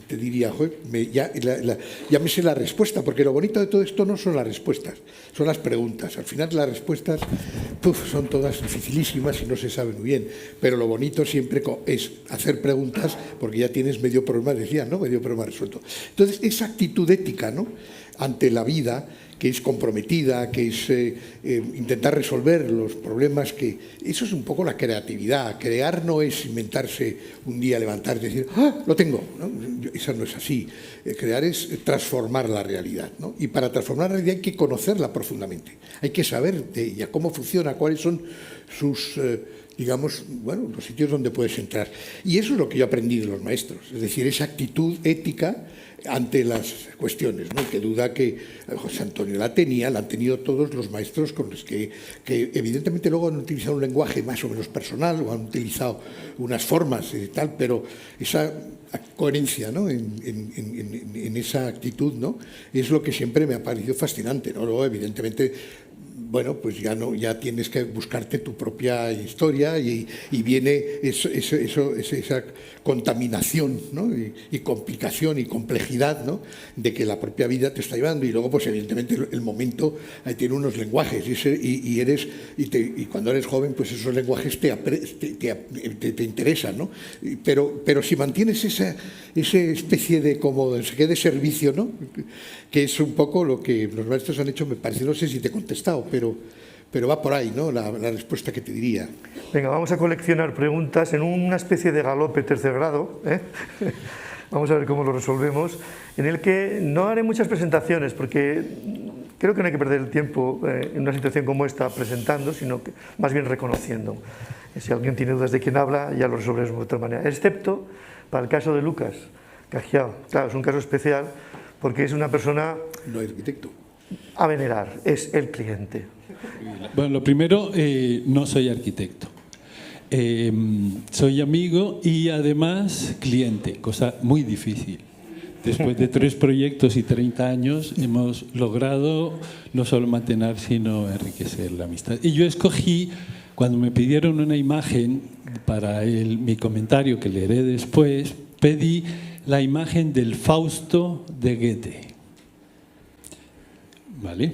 te diría, ya me sé la respuesta, porque lo bonito de todo esto no son las respuestas, son las preguntas. Al final las respuestas son todas dificilísimas y no se sabe muy bien, pero lo bonito siempre es hacer preguntas porque ya tienes medio problema, decían, ¿no? Medio problema resuelto. Entonces, esa actitud ética, ¿no? Ante la vida, que es comprometida, que es intentar resolver los problemas, eso es un poco la creatividad. Crear no es inventarse un día, levantarse y decir, ¡ah, lo tengo! ¿No? Eso no es así. Crear es transformar la realidad, ¿no? Y para transformar la realidad hay que conocerla profundamente. Hay que saber de ella, cómo funciona, cuáles son sus, los sitios donde puedes entrar. Y eso es lo que yo aprendí de los maestros, es decir, esa actitud ética ante las cuestiones, ¿no? Que duda que José Antonio la han tenido todos los maestros con los que evidentemente luego han utilizado un lenguaje más o menos personal o han utilizado unas formas y tal, pero esa coherencia, ¿no? en esa actitud, ¿no? Es lo que siempre me ha parecido fascinante, ¿no? Luego, evidentemente, bueno, pues ya tienes que buscarte tu propia historia y viene esa contaminación, ¿no? y complicación y complejidad, ¿no? De que la propia vida te está llevando, y luego pues evidentemente el momento tiene unos lenguajes y cuando eres joven pues esos lenguajes te interesan, ¿no? Pero si mantienes esa especie de servicio, ¿no? Que es un poco lo que los maestros han hecho, me parece, no sé si te he contestado, pero va por ahí, ¿no? La respuesta que te diría. Venga, vamos a coleccionar preguntas en una especie de galope tercer grado, ¿eh? Vamos a ver cómo lo resolvemos, en el que no haré muchas presentaciones, porque creo que no hay que perder el tiempo en una situación como esta presentando, sino que más bien reconociendo. Si alguien tiene dudas de quién habla, ya lo resolveremos de otra manera, excepto para el caso de Lucas Cajiao. Claro, es un caso especial, porque es una persona... No es arquitecto. A venerar, es el cliente. Bueno, lo primero, no soy arquitecto. Soy amigo y además cliente, cosa muy difícil. Después de 3 proyectos y 30 años hemos logrado no solo mantener, sino enriquecer la amistad. Y yo escogí, cuando me pidieron una imagen para mi comentario que leeré después, pedí la imagen del Fausto de Goethe. ¿Vale?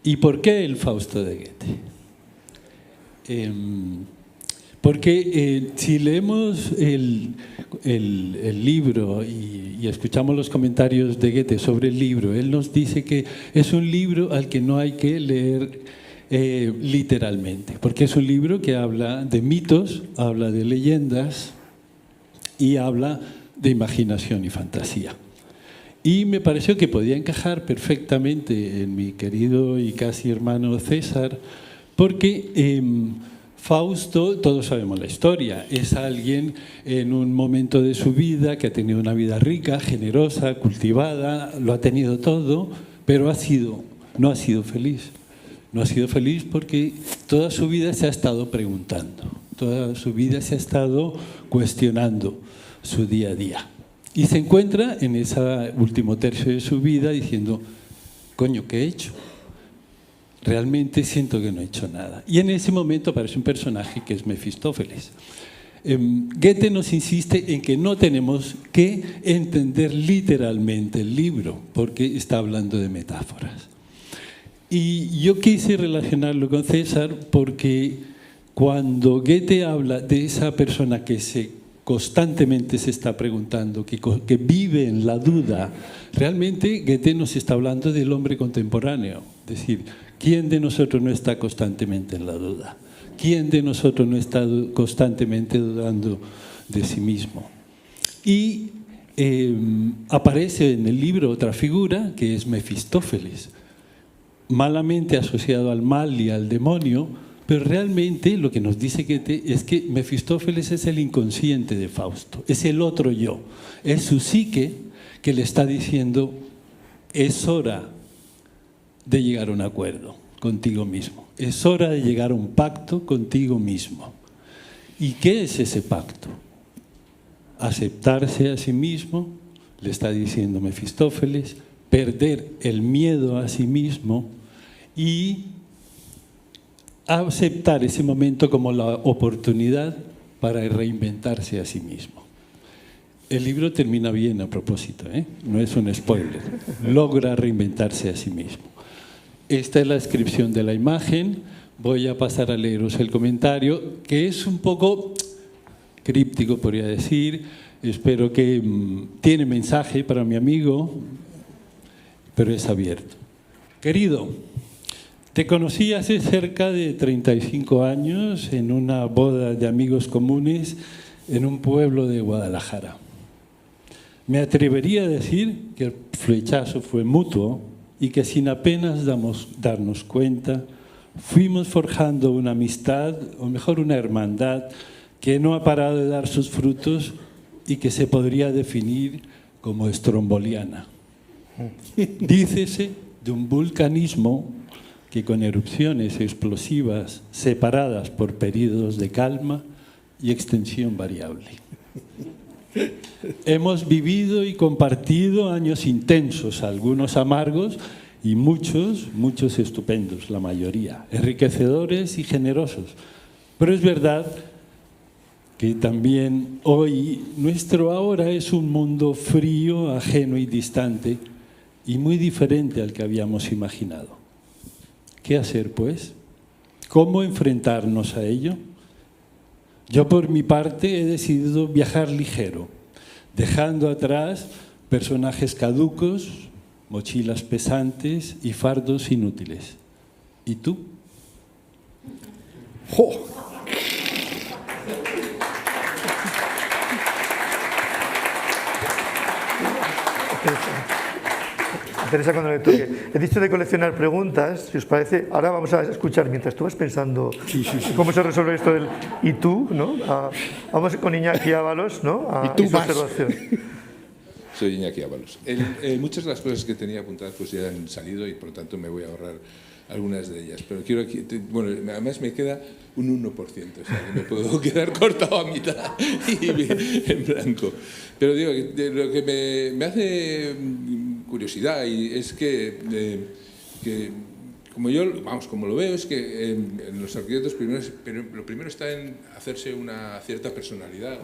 ¿Y por qué el Fausto de Goethe? Porque si leemos el libro y escuchamos los comentarios de Goethe sobre el libro, él nos dice que es un libro al que no hay que leer literalmente, porque es un libro que habla de mitos, habla de leyendas y habla de imaginación y fantasía. Y me pareció que podía encajar perfectamente en mi querido y casi hermano César, porque Fausto, todos sabemos la historia, es alguien en un momento de su vida que ha tenido una vida rica, generosa, cultivada, lo ha tenido todo, pero no ha sido feliz. No ha sido feliz porque toda su vida se ha estado preguntando, toda su vida se ha estado cuestionando su día a día. Y se encuentra en ese último tercio de su vida diciendo, coño, ¿qué he hecho? Realmente siento que no he hecho nada. Y en ese momento aparece un personaje que es Mefistófeles. Goethe nos insiste en que no tenemos que entender literalmente el libro, porque está hablando de metáforas. Y yo quise relacionarlo con César porque cuando Goethe habla de esa persona que constantemente se está preguntando, que vive en la duda, realmente Goethe nos está hablando del hombre contemporáneo. Es decir, ¿quién de nosotros no está constantemente en la duda? ¿Quién de nosotros no está constantemente dudando de sí mismo? Y aparece en el libro otra figura que es Mefistófeles, malamente asociado al mal y al demonio, pero realmente lo que nos dice Goethe es que Mefistófeles es el inconsciente de Fausto, es el otro yo, es su psique que le está diciendo es hora de llegar a un acuerdo contigo mismo, es hora de llegar a un pacto contigo mismo. ¿Y qué es ese pacto? Aceptarse a sí mismo, le está diciendo Mefistófeles, perder el miedo a sí mismo y aceptar ese momento como la oportunidad para reinventarse a sí mismo. El libro termina bien a propósito, no es un spoiler, logra reinventarse a sí mismo. Esta es la descripción de la imagen, voy a pasar a leeros el comentario, que es un poco críptico, podría decir, espero que tiene mensaje para mi amigo, pero es abierto. Querido, te conocí hace cerca de 35 años en una boda de amigos comunes en un pueblo de Guadalajara. Me atrevería a decir que el flechazo fue mutuo y que sin apenas darnos cuenta, fuimos forjando una amistad, o mejor una hermandad, que no ha parado de dar sus frutos y que se podría definir como estromboliana. Dícese de un vulcanismo que con erupciones explosivas separadas por periodos de calma y extensión variable. Hemos vivido y compartido años intensos, algunos amargos y muchos, muchos estupendos, la mayoría, enriquecedores y generosos. Pero es verdad que también hoy, nuestro ahora es un mundo frío, ajeno y distante y muy diferente al que habíamos imaginado. ¿Qué hacer, pues? ¿Cómo enfrentarnos a ello? Yo, por mi parte, he decidido viajar ligero, dejando atrás personajes caducos, mochilas pesantes y fardos inútiles. ¿Y tú? ¡Jo! Teresa, cuando le toque. He dicho de coleccionar preguntas, si os parece. Ahora vamos a escuchar, mientras tú vas pensando cómo se resuelve esto del ¿y tú? ¿No? Vamos con Iñaki Ábalos, ¿no? ¿Y tú su más? observación. Soy Iñaki Ábalos. Muchas de las cosas que tenía apuntadas pues ya han salido y por lo tanto me voy a ahorrar algunas de ellas. Pero quiero aquí, bueno, además me queda un 1%, o sea, que me puedo quedar cortado a mitad y en blanco. Pero digo, lo que me hace curiosidad y es que como yo, vamos, como lo veo, es que en los arquitectos lo primero está en hacerse una cierta personalidad,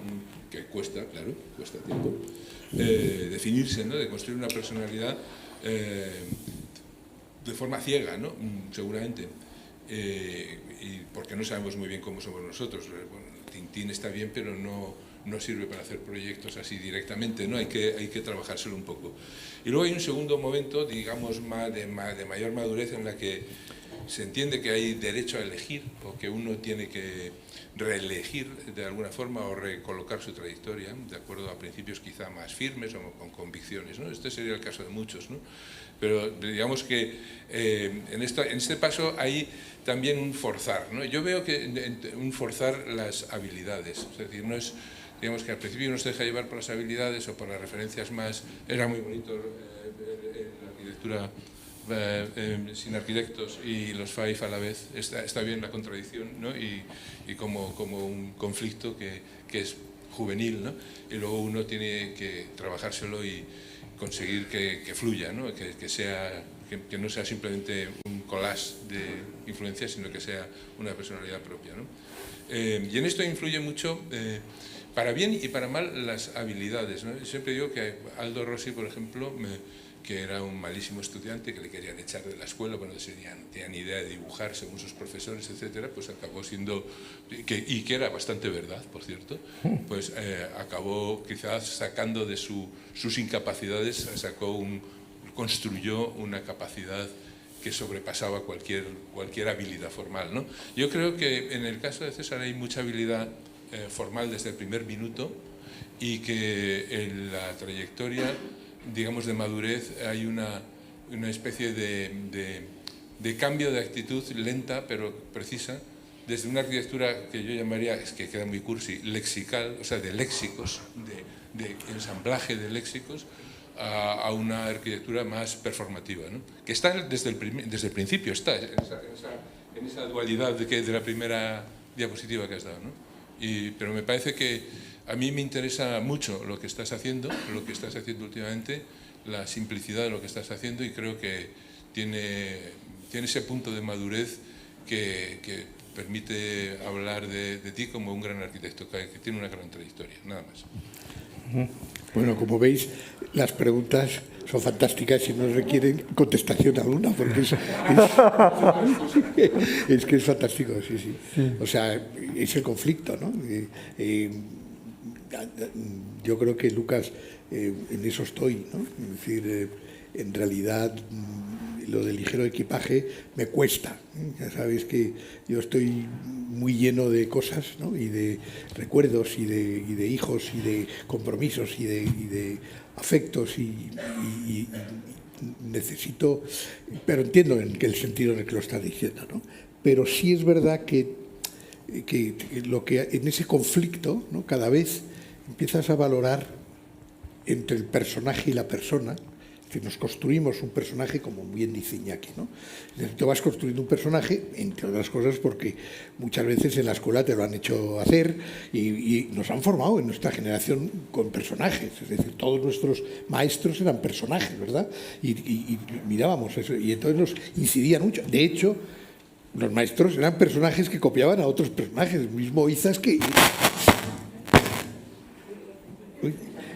que cuesta, claro, cuesta tiempo, definirse, ¿no? De construir una personalidad de forma ciega, ¿no? Seguramente, y porque no sabemos muy bien cómo somos nosotros. Bueno, Tintín está bien, pero no sirve para hacer proyectos así directamente, ¿no? Hay que trabajárselo un poco. Y luego hay un segundo momento, digamos, de mayor madurez, en la que se entiende que hay derecho a elegir, o que uno tiene que reelegir de alguna forma o recolocar su trayectoria, de acuerdo a principios quizá más firmes o con convicciones, ¿no? Este sería el caso de muchos, ¿no? Pero digamos que en este paso hay también un forzar, ¿no? Yo veo que un forzar las habilidades, es decir, no es, digamos, que al principio uno se deja llevar por las habilidades o por las referencias más. Era muy bonito la arquitectura sin arquitectos y los FAIF a la vez. Está bien la contradicción, ¿no? Y como un conflicto que es juvenil, ¿no? Y luego uno tiene que trabajárselo y conseguir que fluya, ¿no? Que no sea simplemente un collage de influencias, sino que sea una personalidad propia, ¿no? Y en esto influye mucho, para bien y para mal, las habilidades, ¿no? Siempre digo que Aldo Rossi, por ejemplo, que era un malísimo estudiante, que le querían echar de la escuela, bueno, no tenía ni idea de dibujar según sus profesores, etcétera, pues acabó siendo, y que era bastante verdad, por cierto, pues acabó quizás sacando de sus incapacidades, construyó una capacidad que sobrepasaba cualquier habilidad formal, ¿no? Yo creo que en el caso de César hay mucha habilidad formal desde el primer minuto, y que en la trayectoria, digamos, de madurez hay una especie de cambio de actitud lenta pero precisa, desde una arquitectura que yo llamaría, es que queda muy cursi, lexical, o sea, de léxicos, de ensamblaje de léxicos, a una arquitectura más performativa, ¿no? Que está desde el principio, está en esa dualidad de la primera diapositiva que has dado, ¿no? Pero me parece que a mí me interesa mucho lo que estás haciendo últimamente, la simplicidad de lo que estás haciendo, y creo que tiene ese punto de madurez que permite hablar de ti como un gran arquitecto, que tiene una gran trayectoria, nada más. Bueno, como veis, las preguntas son fantásticas y no requieren contestación alguna, porque es que es fantástico, sí. O sea, es el conflicto, ¿no? Yo creo que, Lucas, en eso estoy, ¿no? Es decir, en realidad lo del ligero equipaje me cuesta. Ya sabéis que yo estoy muy lleno de cosas, ¿no? Y de recuerdos y de hijos y de compromisos y de afectos y necesito, pero entiendo en el sentido en el que lo estás diciendo, ¿no? Pero sí es verdad que en ese conflicto, ¿no? Cada vez empiezas a valorar entre el personaje y la persona, decir, nos construimos un personaje, como bien dice Iñaki, ¿no? Te vas construyendo un personaje, entre otras cosas, porque muchas veces en la escuela te lo han hecho hacer y nos han formado en nuestra generación con personajes. Es decir, todos nuestros maestros eran personajes, ¿verdad? Y mirábamos eso, y entonces nos incidían mucho. De hecho, los maestros eran personajes que copiaban a otros personajes. El mismo Oizas que...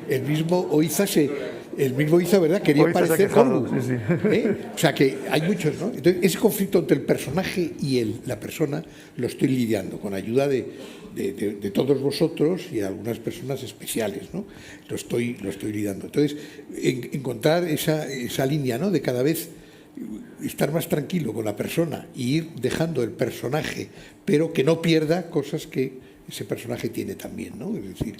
El mismo Oiza, ¿verdad? Quería Oiza parecer Corbu. sí, sí. O sea que hay muchos, ¿no? Entonces, ese conflicto entre el personaje y la persona lo estoy lidiando con ayuda de todos vosotros y algunas personas especiales, ¿no? Lo estoy lidiando. Entonces, encontrar esa línea, ¿no? De cada vez estar más tranquilo con la persona y ir dejando el personaje, pero que no pierda cosas que ese personaje tiene también, ¿no? Es decir,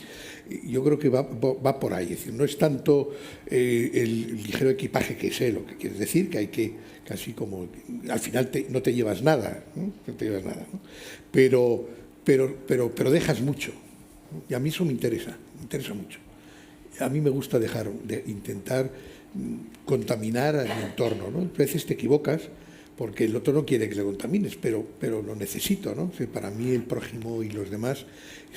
yo creo que va por ahí. Es decir, no es tanto el ligero equipaje que sé lo que quieres decir, que hay que casi como al final no te llevas nada, ¿no? No te llevas nada, ¿no? Pero dejas mucho, ¿no? Y a mí eso me interesa mucho. A mí me gusta intentar contaminar al entorno, ¿no? A veces te equivocas porque el otro no quiere que le contamines, pero lo necesito, ¿no? O sea, para mí el prójimo y los demás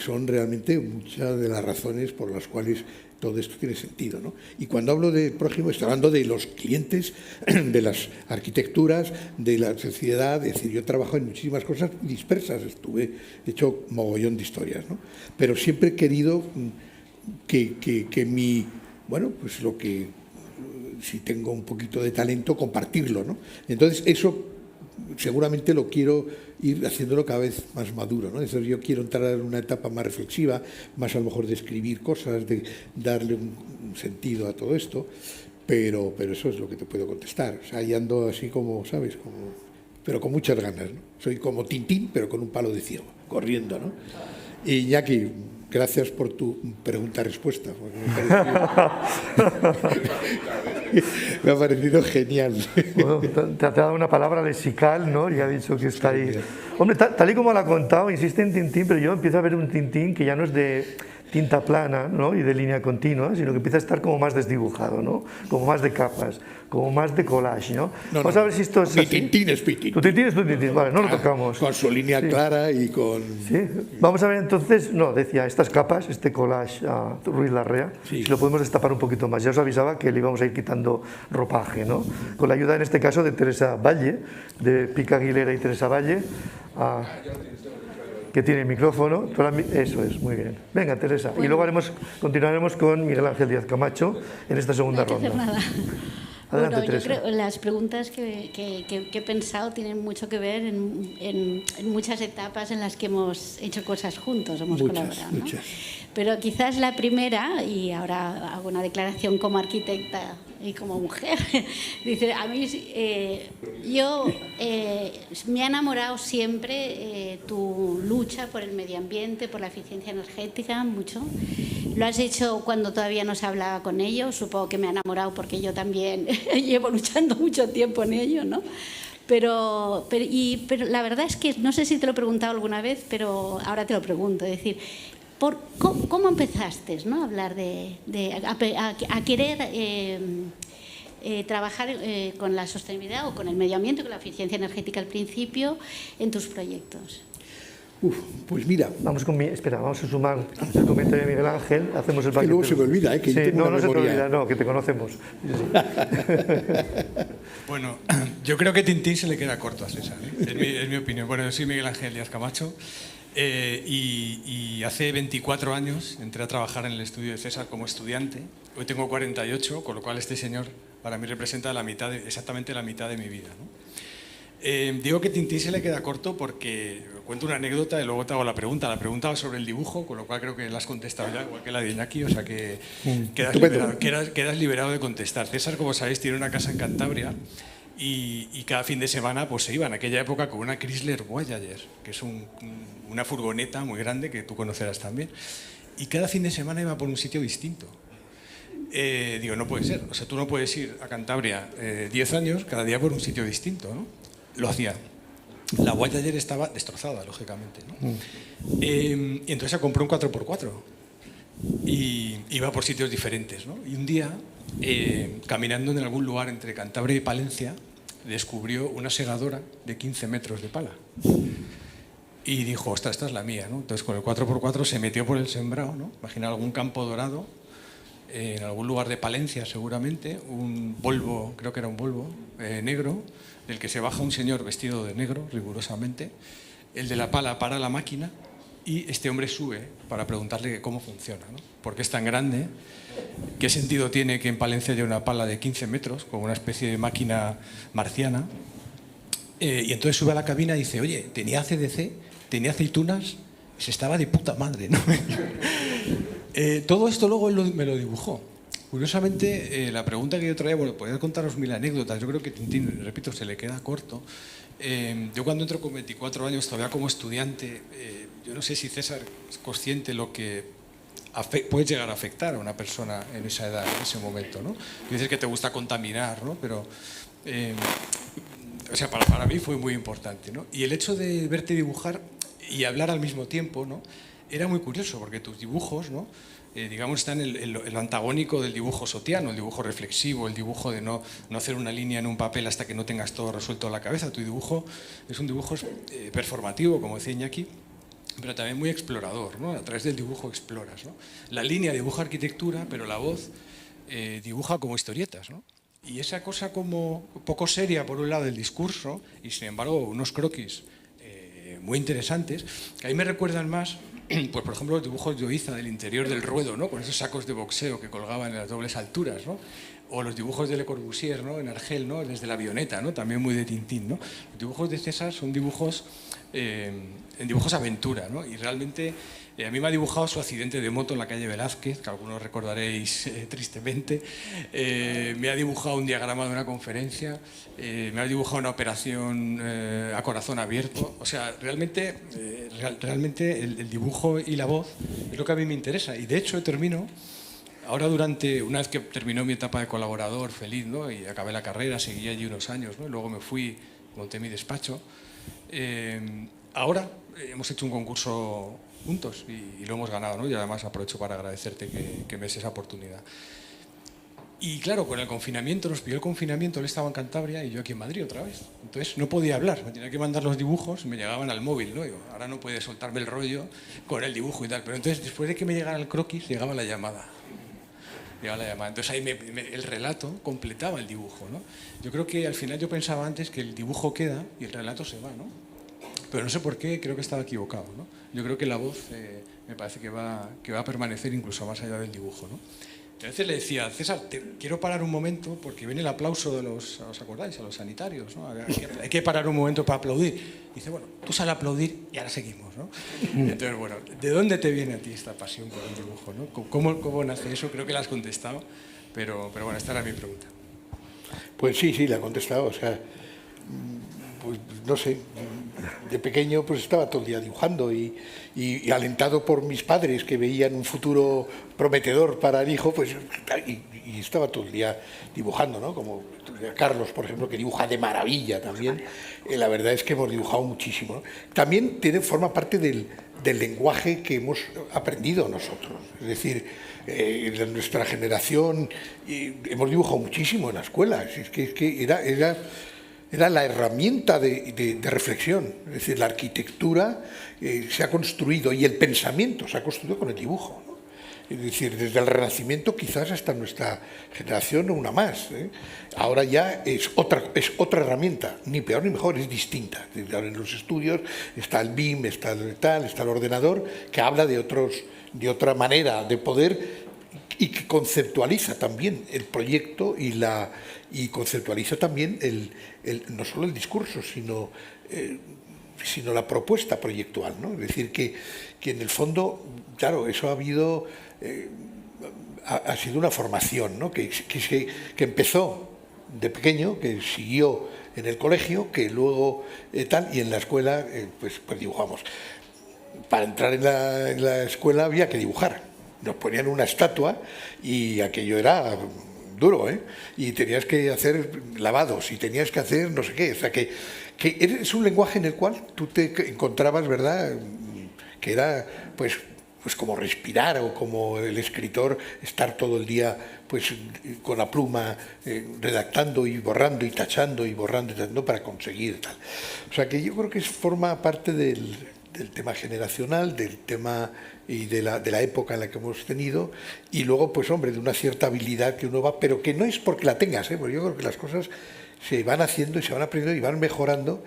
son realmente muchas de las razones por las cuales todo esto tiene sentido, ¿no? Y cuando hablo de prójimo estoy hablando de los clientes, de las arquitecturas, de la sociedad. Es decir, yo trabajo en muchísimas cosas dispersas, he hecho mogollón de historias, ¿no? Pero siempre he querido que bueno, pues lo que... si tengo un poquito de talento, compartirlo, ¿no? Entonces, eso seguramente lo quiero ir haciéndolo cada vez más maduro, ¿no? Entonces, yo quiero entrar en una etapa más reflexiva, más a lo mejor de escribir cosas, de darle un sentido a todo esto, pero eso es lo que te puedo contestar. O sea, y ando así como, ¿sabes? Pero con muchas ganas, ¿no? Soy como Tintín, pero con un palo de ciego, corriendo, ¿no? Y Iñaki, gracias por tu pregunta-respuesta. Me ha parecido genial. Bueno, te ha dado una palabra lesical, ¿no? Y ha dicho que está ahí. Hombre, tal y como lo ha contado, insiste en Tintín, pero yo empiezo a ver un Tintín que ya no es de tinta plana, ¿no? Y de línea continua, sino que empieza a estar como más desdibujado, ¿no? Como más de capas, como más de collage, ¿no? Vamos a ver si esto es mi así. Tintín es mi Tintín. Tu Tintín es tu Tintín, vale, no lo tocamos. Con su línea clara y con... Sí, vamos a ver entonces, no, decía, estas capas, este collage a Ruiz Larrea, si lo podemos destapar un poquito más. Ya os avisaba que le íbamos a ir quitando ropaje, ¿no? Con la ayuda en este caso de Teresa Valle, de Pica Aguilera y Teresa Valle, que tiene el micrófono. Eso es, muy bien. Venga, Teresa. Bueno. Y luego continuaremos con Miguel Ángel Díaz Camacho en esta segunda ronda. Nada. Adelante, bueno, Teresa. yo creo las preguntas que he pensado tienen mucho que ver en muchas etapas en las que hemos hecho cosas juntos, hemos colaborado, ¿no? Pero quizás la primera, y ahora hago una declaración como arquitecta y como mujer, dice, a mí me ha enamorado siempre tu lucha por el medio ambiente, por la eficiencia energética, mucho. Lo has hecho cuando todavía no se hablaba con ello, supongo que me ha enamorado porque yo también llevo luchando mucho tiempo en ello, ¿no? Pero la verdad es que no sé si te lo he preguntado alguna vez, pero ahora te lo pregunto, es decir, ¿cómo empezaste, ¿no? A hablar a querer trabajar con la sostenibilidad o con el medio ambiente, con la eficiencia energética al principio en tus proyectos? Pues mira, vamos a sumar el comentario de Miguel Ángel, hacemos el paquete. Que luego se me olvida, que sí, no se te olvida, no, que te conocemos. Bueno, yo creo que Tintín se le queda corto a César, ¿eh? Es mi opinión. Bueno, yo soy Miguel Ángel Díaz Camacho y hace 24 años entré a trabajar en el estudio de César como estudiante. Hoy tengo 48, con lo cual este señor para mí representa exactamente la mitad de mi vida, ¿no? Digo que Tintín se le queda corto porque cuento una anécdota y luego te hago la pregunta. La pregunta va sobre el dibujo, con lo cual creo que la has contestado ya, igual que la de Iñaki, o sea que quedas liberado de contestar. César, como sabéis, tiene una casa en Cantabria y cada fin de semana pues se iba en aquella época con una Chrysler Voyager, que es una furgoneta muy grande que tú conocerás también, y cada fin de semana iba por un sitio distinto. Digo, no puede ser, o sea, tú no puedes ir a Cantabria 10 años cada día por un sitio distinto, ¿no? Lo hacía. La Voyager estaba destrozada, lógicamente, ¿no? Y entonces se compró un 4x4 y iba por sitios diferentes, ¿no? Y un día caminando en algún lugar entre Cantabria y Palencia, descubrió una segadora de 15 metros de pala. Y dijo, ostras, esta es la mía, ¿no? Entonces con el 4x4 se metió por el sembrado, ¿no? Imagina algún campo dorado, en algún lugar de Palencia seguramente, un Volvo, creo que era un Volvo, negro, del que se baja un señor vestido de negro, rigurosamente. El de la pala para la máquina y este hombre sube para preguntarle cómo funciona, ¿no? ¿Por qué es tan grande? ¿Qué sentido tiene que en Palencia haya una pala de 15 metros, como una especie de máquina marciana? Y entonces sube a la cabina y dice, oye, tenía ACDC, tenía aceitunas, se estaba de puta madre, ¿no? Todo esto luego él me lo dibujó. Curiosamente, la pregunta que yo traía, bueno, podría contaros mil anécdotas, yo creo que Tintín, repito, se le queda corto. Yo cuando entro con 24 años, todavía como estudiante, yo no sé si César es consciente lo que puede llegar a afectar a una persona en esa edad, en ese momento, ¿no? Dices que te gusta contaminar, ¿no? Pero, o sea, para mí fue muy importante, ¿no? Y el hecho de verte dibujar y hablar al mismo tiempo, ¿no? Era muy curioso, porque tus dibujos, ¿no? Digamos, están en lo antagónico del dibujo sotiano, el dibujo reflexivo, el dibujo de no hacer una línea en un papel hasta que no tengas todo resuelto en la cabeza. Tu dibujo es un dibujo performativo, como decía Iñaki, pero también muy explorador, ¿no? A través del dibujo exploras, ¿no? La línea dibuja arquitectura, pero la voz dibuja como historietas, ¿no? Y esa cosa como poco seria, por un lado, del discurso, y sin embargo unos croquis muy interesantes, que a mí me recuerdan más, pues por ejemplo, los dibujos de Oiza del interior del ruedo, ¿no? Con esos sacos de boxeo que colgaban en las dobles alturas, ¿no? O los dibujos de Le Corbusier, ¿no? En Argel, ¿no? Desde la avioneta, ¿no? También muy de Tintín, ¿no? Los dibujos de César son dibujos en dibujos aventura, ¿no? Y realmente a mí me ha dibujado su accidente de moto en la calle Velázquez, que algunos recordaréis tristemente. Me ha dibujado un diagrama de una conferencia, me ha dibujado una operación a corazón abierto. O sea, realmente el dibujo y la voz es lo que a mí me interesa. Y de hecho termino, ahora una vez que terminó mi etapa de colaborador feliz, ¿no? Y acabé la carrera, seguí allí unos años, ¿no? Luego me fui, monté mi despacho. Ahora hemos hecho un concurso juntos y lo hemos ganado, ¿no? Y además aprovecho para agradecerte que me des esa oportunidad. Y claro, con el confinamiento, nos pilló el confinamiento, él estaba en Cantabria y yo aquí en Madrid otra vez. Entonces no podía hablar, me tenía que mandar los dibujos, me llegaban al móvil, ¿no? Digo, ahora no puede soltarme el rollo con el dibujo y tal. Pero entonces, después de que me llegara el croquis, llegaba la llamada. Entonces ahí el relato completaba el dibujo, ¿no? Yo creo que al final yo pensaba antes que el dibujo queda y el relato se va, ¿no? Pero no sé por qué, creo que estaba equivocado, ¿no? Yo creo que la voz me parece que va a permanecer incluso más allá del dibujo, ¿no? Entonces le decía, César, quiero parar un momento porque viene el aplauso de ¿os acordáis? A los sanitarios, ¿no? Hay que parar un momento para aplaudir. Dice, bueno, tú sal a aplaudir y ahora seguimos, ¿no? Entonces, bueno, ¿de dónde te viene a ti esta pasión por el dibujo, ¿no? ¿Cómo nace eso? Creo que la has contestado, pero bueno, esta era mi pregunta. Pues sí, la he contestado, o sea, pues no sé, de pequeño pues estaba todo el día dibujando y alentado por mis padres que veían un futuro prometedor para el hijo, pues y estaba todo el día dibujando, ¿no? Como Carlos, por ejemplo, que dibuja de maravilla también. La verdad es que hemos dibujado muchísimo, ¿no? También forma parte del lenguaje que hemos aprendido nosotros, es decir, en nuestra generación hemos dibujado muchísimo en la escuela, es que era la herramienta de reflexión, es decir, la arquitectura se ha construido y el pensamiento se ha construido con el dibujo, ¿no? Es decir, desde el Renacimiento quizás hasta nuestra generación una más, ¿eh? Ahora ya es otra herramienta, ni peor ni mejor, es distinta. Ahora en los estudios está el BIM, está el ordenador, que habla de otra manera de poder y que conceptualiza también el proyecto y conceptualiza también no solo el discurso, sino la propuesta proyectual, ¿no? Es decir, que en el fondo, claro, eso ha sido una formación, ¿no? que empezó de pequeño, que siguió en el colegio, que luego y en la escuela pues dibujamos. Para entrar en la escuela había que dibujar. Nos ponían una estatua y aquello era duro, ¿eh? Y tenías que hacer lavados y tenías que hacer no sé qué. O sea, que es un lenguaje en el cual tú te encontrabas, ¿verdad?, que era pues pues como respirar, o como el escritor estar todo el día pues con la pluma redactando y borrando y tachando y borrando y tachando para conseguir tal. O sea que yo creo que forma parte del tema generacional, del tema y de la época en la que hemos tenido, y luego pues hombre, de una cierta habilidad que uno va, pero que no es porque la tengas, porque yo creo que las cosas se van haciendo y se van aprendiendo y van mejorando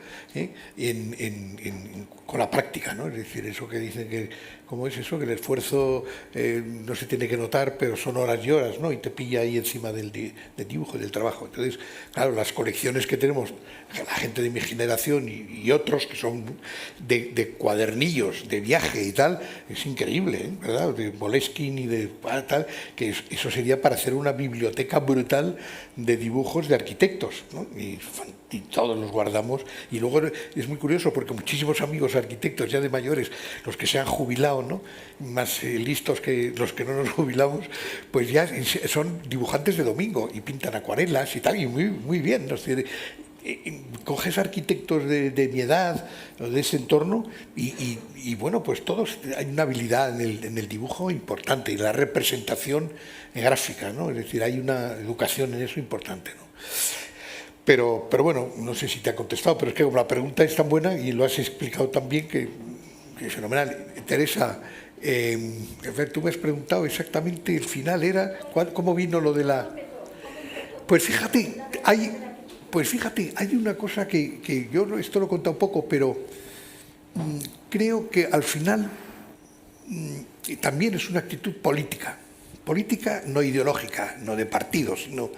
con la práctica, ¿no? Es decir, eso que dicen que, ¿cómo es eso? Que el esfuerzo no se tiene que notar, pero son horas y horas, ¿no? Y te pilla ahí encima del dibujo y del trabajo. Entonces, claro, las colecciones que tenemos, la gente de mi generación y otros que son de cuadernillos, de viaje y tal, es increíble, ¿verdad? De Moleskine y de tal, que eso sería para hacer una biblioteca brutal de dibujos de arquitectos, ¿no? Y todos los guardamos, y luego es muy curioso porque muchísimos amigos arquitectos ya de mayores, los que se han jubilado, ¿no? Más listos que los que no nos jubilamos, pues ya son dibujantes de domingo y pintan acuarelas y tal, y muy bien, ¿no? Es decir, coges arquitectos de mi edad o de ese entorno y bueno, pues todos hay una habilidad en el dibujo importante, y la representación gráfica, ¿no? Es decir, hay una educación en eso importante, ¿no? Pero bueno, no sé si te ha contestado, pero es que como la pregunta es tan buena y lo has explicado tan bien que es fenomenal. Teresa, tú me has preguntado exactamente, el final era, ¿cómo vino lo de la...? Pues fíjate, hay una cosa que yo esto lo he contado un poco, pero creo que al final también es una actitud política no ideológica, no de partidos, sino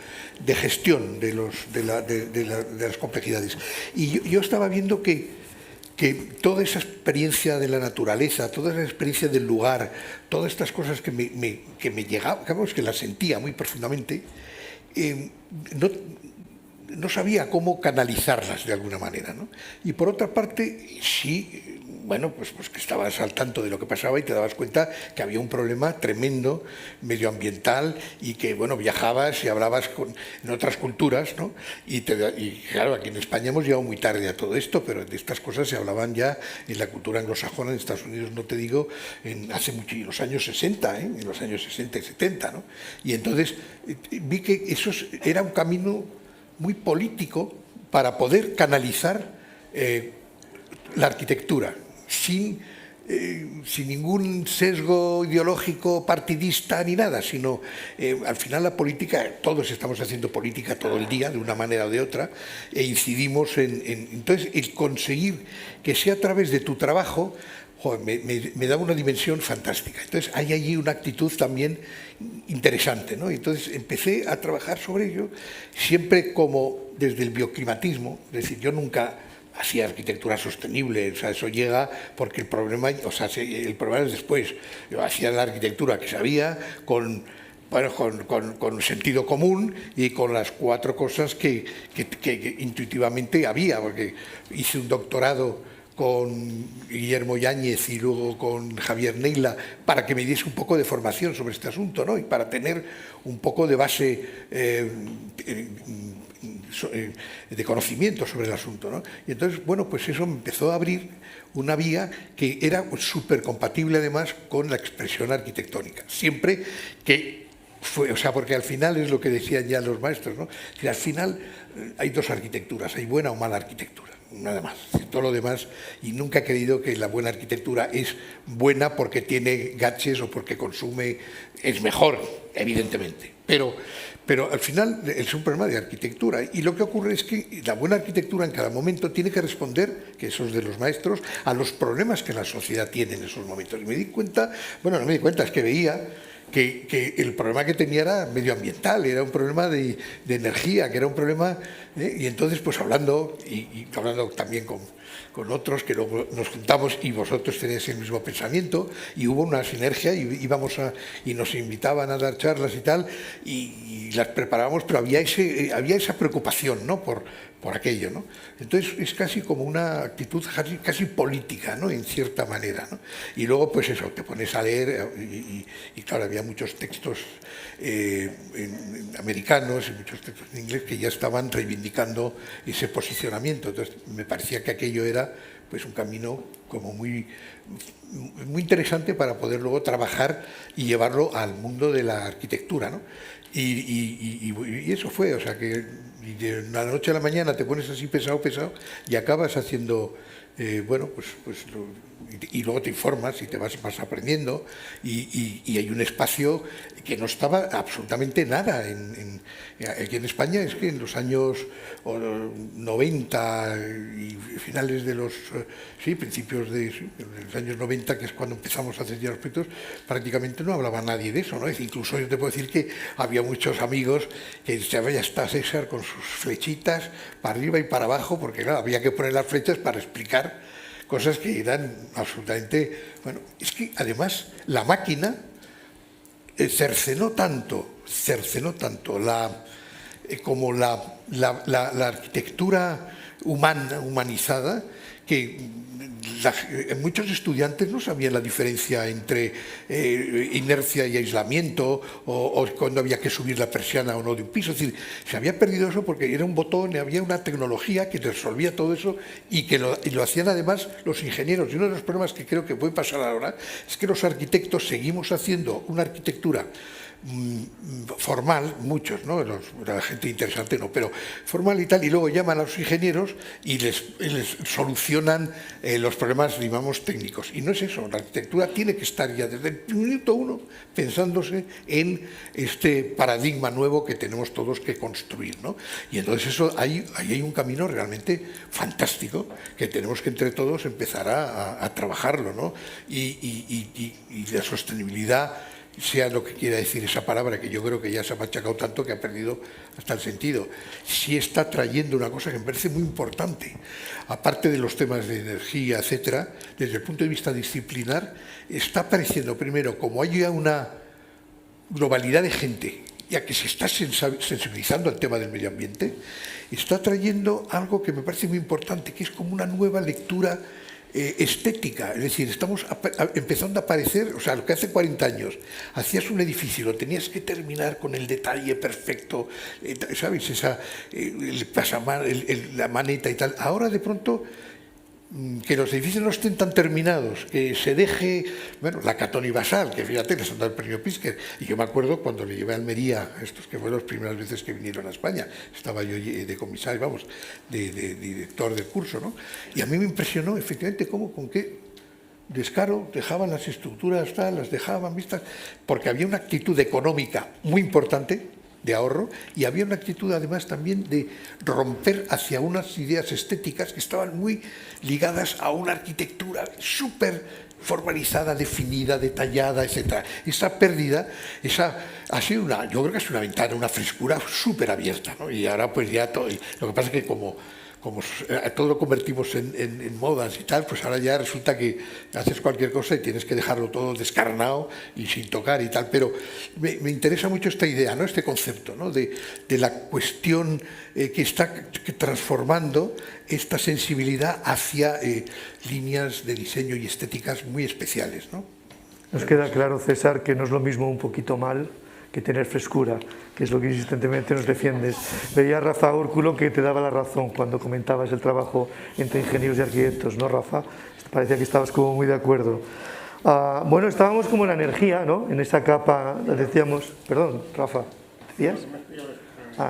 de gestión de las complejidades. Y yo estaba viendo que toda esa experiencia de la naturaleza, toda esa experiencia del lugar, todas estas cosas que me llegaban, que las sentía muy profundamente, no sabía cómo canalizarlas de alguna manera, ¿no? Y por otra parte, sí, bueno, pues que estabas al tanto de lo que pasaba y te dabas cuenta que había un problema tremendo medioambiental, y que, bueno, viajabas y hablabas en otras culturas, ¿no? Y claro, aquí en España hemos llegado muy tarde a todo esto, pero de estas cosas se hablaban ya en la cultura anglosajona, en Estados Unidos, no te digo, hace mucho, en los años 60, en los años 60 y 70, ¿no? Y entonces vi que eso era un camino muy político para poder canalizar la arquitectura sin ningún sesgo ideológico partidista ni nada, sino al final la política, todos estamos haciendo política todo el día de una manera o de otra, e incidimos entonces el conseguir que sea a través de tu trabajo, me da una dimensión fantástica. Entonces hay allí una actitud también interesante, ¿no? Entonces empecé a trabajar sobre ello, siempre como desde el bioclimatismo, es decir, yo nunca hacía arquitectura sostenible, o sea, eso llega porque el problema es después. Yo hacía la arquitectura que sabía, con sentido común y con las 4 cosas que intuitivamente había, porque hice un doctorado con Guillermo Yáñez y luego con Javier Neila para que me diese un poco de formación sobre este asunto, ¿no? Y para tener un poco de base de conocimiento sobre el asunto, ¿no? Y entonces, bueno, pues eso me empezó a abrir una vía que era súper compatible además con la expresión arquitectónica, siempre que fue, o sea, porque al final es lo que decían ya los maestros, ¿no? Que al final hay 2 arquitecturas, hay buena o mala arquitectura, nada más. Todo lo demás, y nunca he creído que la buena arquitectura es buena porque tiene gadgets o porque consume, es mejor, evidentemente, pero al final es un problema de arquitectura, y lo que ocurre es que la buena arquitectura en cada momento tiene que responder, que eso es de los maestros, a los problemas que la sociedad tiene en esos momentos. Y me di cuenta, bueno, no me di cuenta, es que veía que el problema que tenía era medioambiental, era un problema de energía, que era un problema, y entonces pues hablando, y hablando también con otros, que luego nos juntamos y vosotros tenéis el mismo pensamiento, y hubo una sinergia, y nos invitaban a dar charlas y tal, y las preparábamos, pero había esa preocupación, ¿no? por por aquello, ¿no? Entonces es casi como una actitud casi política, ¿no? En cierta manera, ¿no? Y luego pues eso, te pones a leer y claro, había muchos textos americanos y muchos textos en inglés que ya estaban reivindicando ese posicionamiento. Entonces me parecía que aquello era pues un camino como muy interesante para poder luego trabajar y llevarlo al mundo de la arquitectura, ¿no? Y eso fue, o sea que de la noche a la mañana te pones así pesado y acabas haciendo, bueno, y luego te informas y te vas aprendiendo y hay un espacio que no estaba absolutamente nada aquí en España. Es que en los años 90 y finales de los principios de los años 90, que es cuando empezamos a hacer ya los proyectos, prácticamente no hablaba nadie de eso, ¿no? Es decir, incluso yo te puedo decir que había muchos amigos que decían, ya está César con sus flechitas para arriba y para abajo, porque claro, había que poner las flechas para explicar cosas que eran absolutamente... Bueno, es que además la máquina cercenó tanto como la arquitectura humanizada, que muchos estudiantes no sabían la diferencia entre inercia y aislamiento o cuando había que subir la persiana o no de un piso. Es decir, se había perdido eso porque era un botón, había una tecnología que resolvía todo eso y que lo hacían además los ingenieros. Y uno de los problemas que creo que puede pasar ahora es que los arquitectos seguimos haciendo una arquitectura formal, muchos, ¿no? La gente interesante no, pero formal y tal, y luego llaman a los ingenieros y les solucionan los problemas, digamos, técnicos. Y no es eso, la arquitectura tiene que estar ya desde el minuto uno pensándose en este paradigma nuevo que tenemos todos que construir, ¿no? Y entonces eso, ahí hay un camino realmente fantástico que tenemos que entre todos empezar a trabajarlo, ¿no? Y la sostenibilidad, sea lo que quiera decir esa palabra, que yo creo que ya se ha machacado tanto que ha perdido hasta el sentido, sí está trayendo una cosa que me parece muy importante. Aparte de los temas de energía, etcétera, desde el punto de vista disciplinar, está apareciendo primero, como hay ya una globalidad de gente, ya que se está sensibilizando al tema del medio ambiente, está trayendo algo que me parece muy importante, que es como una nueva lectura estética. Es decir, estamos empezando a aparecer, o sea, lo que hace 40 años hacías un edificio, lo tenías que terminar con el detalle perfecto, ¿sabes? El pasamar, la maneta y tal. Ahora de pronto que los edificios no estén tan terminados, que se deje, bueno, la Catón y Basal, que fíjate, les han dado el premio Pritzker, y yo me acuerdo cuando le llevé a Almería, estos que fueron las primeras veces que vinieron a España, estaba yo de comisario, vamos, de director del curso, ¿no? Y a mí me impresionó efectivamente cómo, con qué descaro dejaban las estructuras, las dejaban vistas, porque había una actitud económica muy importante, de ahorro, y había una actitud además también de romper hacia unas ideas estéticas que estaban muy ligadas a una arquitectura súper formalizada, definida, detallada, etc. Esa pérdida, ha sido yo creo que es una ventana, una frescura súper abierta, ¿no? Y ahora pues ya todo, lo que pasa es que como todo lo convertimos en modas y tal, pues ahora ya resulta que haces cualquier cosa y tienes que dejarlo todo descarnado y sin tocar y tal, pero me interesa mucho esta idea, ¿no? Este concepto, ¿no? de la cuestión que está transformando esta sensibilidad hacia líneas de diseño y estéticas muy especiales, ¿no? Nos queda claro, César, que no es lo mismo un poquito mal que tener frescura, que es lo que insistentemente nos defiendes. Veía a Rafa Úrculo que te daba la razón cuando comentabas el trabajo entre ingenieros y arquitectos, ¿no, Rafa? Parecía que estabas como muy de acuerdo. Bueno, estábamos como en la energía, ¿no? En esa capa, decíamos... Perdón, Rafa, ¿decías?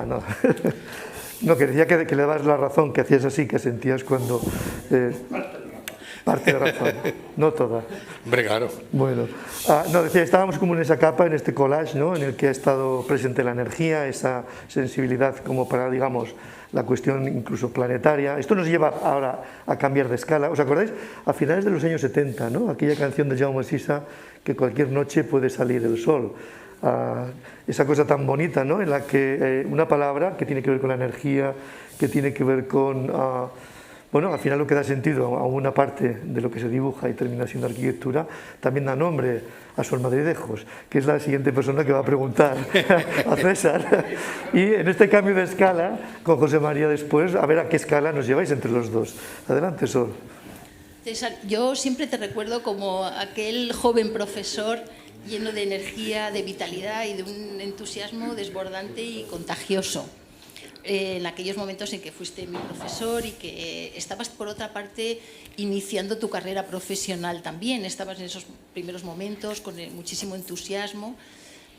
No. No, que decía que le dabas la razón, que hacías así, que sentías cuando... Parte de razón, no toda. Hombre, claro. Bueno, no, decía, estábamos como en esa capa, en este collage, ¿no? En el que ha estado presente la energía, esa sensibilidad como para, digamos, la cuestión incluso planetaria. Esto nos lleva ahora a cambiar de escala. ¿Os acordáis? A finales de los años 70, ¿no? Aquella canción de Jaume Sisa, que cualquier noche puede salir el sol. Esa cosa tan bonita, ¿no? En la que una palabra que tiene que ver con la energía, que tiene que ver con... bueno, al final lo que da sentido a una parte de lo que se dibuja y termina siendo arquitectura, también da nombre a su almadridejos, que es la siguiente persona que va a preguntar a César. Y en este cambio de escala, con José María después, a ver a qué escala nos lleváis entre los dos. Adelante, Sol. César, yo siempre te recuerdo como aquel joven profesor lleno de energía, de vitalidad y de un entusiasmo desbordante y contagioso. En aquellos momentos en que fuiste mi profesor y que estabas, por otra parte, iniciando tu carrera profesional también. Estabas en esos primeros momentos con muchísimo entusiasmo.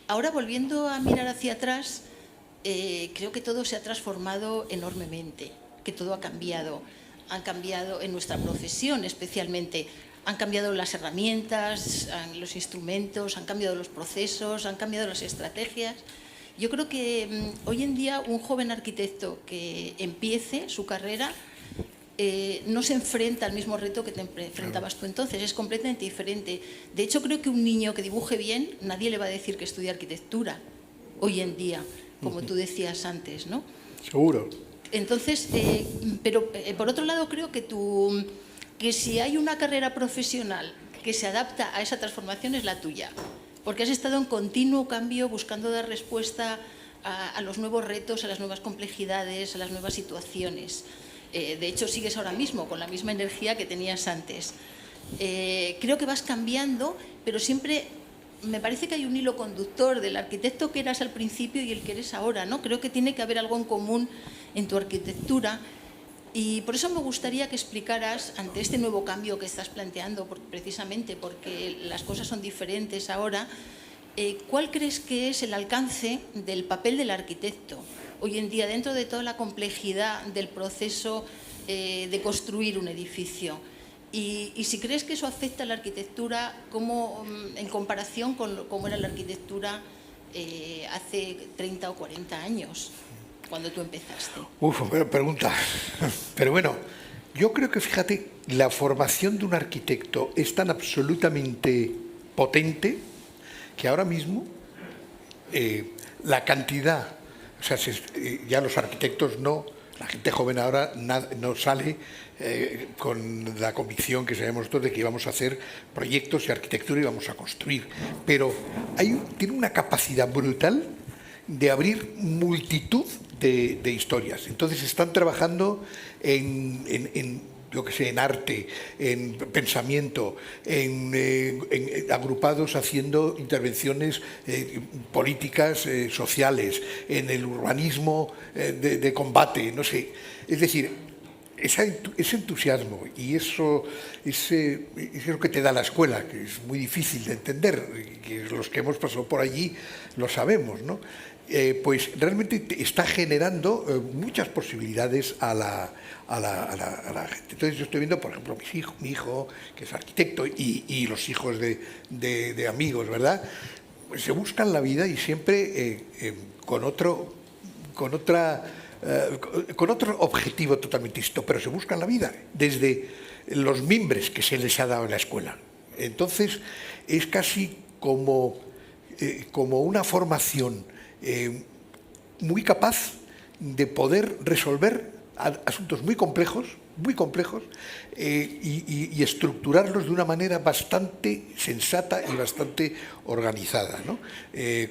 Ahora, volviendo a mirar hacia atrás, creo que todo se ha transformado enormemente, que todo ha cambiado. Han cambiado en nuestra profesión especialmente. Han cambiado las herramientas, los instrumentos, han cambiado los procesos, han cambiado las estrategias. Yo creo que hoy en día un joven arquitecto que empiece su carrera no se enfrenta al mismo reto que te enfrentabas tú entonces, es completamente diferente. De hecho, creo que un niño que dibuje bien, nadie le va a decir que estudie arquitectura hoy en día, como tú decías antes, ¿no? Seguro. Entonces, pero por otro lado creo que si hay una carrera profesional que se adapta a esa transformación es la tuya, porque has estado en continuo cambio buscando dar respuesta a los nuevos retos, a las nuevas complejidades, a las nuevas situaciones. De hecho, sigues ahora mismo con la misma energía que tenías antes. Creo que vas cambiando, pero siempre me parece que hay un hilo conductor del arquitecto que eras al principio y el que eres ahora, ¿no? Creo que tiene que haber algo en común en tu arquitectura. Y por eso me gustaría que explicaras, ante este nuevo cambio que estás planteando, precisamente porque las cosas son diferentes ahora, ¿cuál crees que es el alcance del papel del arquitecto hoy en día dentro de toda la complejidad del proceso de construir un edificio? Y si crees que eso afecta a la arquitectura, ¿cómo, en comparación con cómo era la arquitectura hace 30 o 40 años? Cuando tú empezaste. Buena pregunta. Pero bueno, yo creo que, fíjate, la formación de un arquitecto es tan absolutamente potente que ahora mismo la cantidad, o sea, ya los arquitectos la gente joven ahora no sale con la convicción que sabemos nosotros de que íbamos a hacer proyectos y arquitectura y vamos a construir, pero tiene una capacidad brutal de abrir multitud de historias. Entonces están trabajando en arte, en pensamiento, agrupados haciendo intervenciones políticas, sociales, en el urbanismo de combate, no sé. Es decir, ese entusiasmo y eso es lo que te da la escuela, que es muy difícil de entender, que los que hemos pasado por allí lo sabemos, ¿no? Pues realmente está generando muchas posibilidades a la gente. Entonces yo estoy viendo, por ejemplo, mi hijo, que es arquitecto, y los hijos de amigos, ¿verdad? Pues se buscan la vida y siempre con otro objetivo totalmente distinto, pero se buscan la vida desde los mimbres que se les ha dado en la escuela. Entonces es casi como una formación muy capaz de poder resolver asuntos muy complejos y estructurarlos de una manera bastante sensata y bastante organizada, ¿no?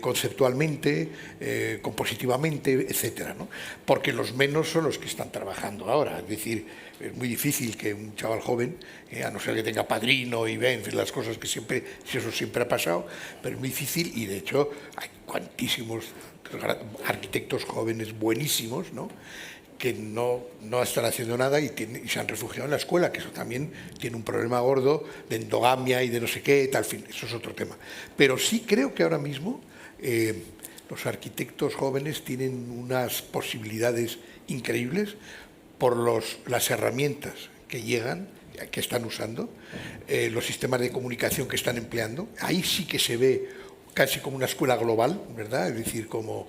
Conceptualmente, compositivamente, etcétera, ¿no? Porque los menos son los que están trabajando ahora. Es decir, es muy difícil que un chaval joven, a no ser que tenga padrino y ven las cosas que siempre, si eso siempre ha pasado, pero es muy difícil y de hecho hay cuantísimos arquitectos jóvenes buenísimos, ¿no?, que no están haciendo nada y se han refugiado en la escuela, que eso también tiene un problema gordo de endogamia y de no sé qué, tal, fin, eso es otro tema. Pero sí creo que ahora mismo los arquitectos jóvenes tienen unas posibilidades increíbles por las herramientas que llegan, que están usando, los sistemas de comunicación que están empleando. Ahí sí que se ve casi como una escuela global, ¿verdad? Es decir, como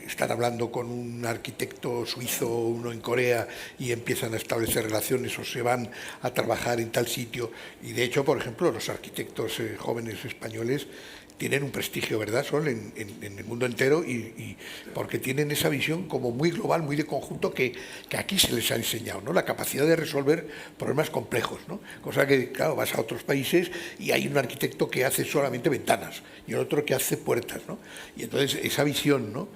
están hablando con un arquitecto suizo o uno en Corea y empiezan a establecer relaciones o se van a trabajar en tal sitio. Y de hecho, por ejemplo, los arquitectos jóvenes españoles tienen un prestigio, ¿verdad, Sol?, en el mundo entero, y porque tienen esa visión como muy global, muy de conjunto, que aquí se les ha enseñado, ¿no? La capacidad de resolver problemas complejos, ¿no? Cosa que, claro, vas a otros países y hay un arquitecto que hace solamente ventanas y otro que hace puertas, ¿no? Y entonces esa visión, ¿no?,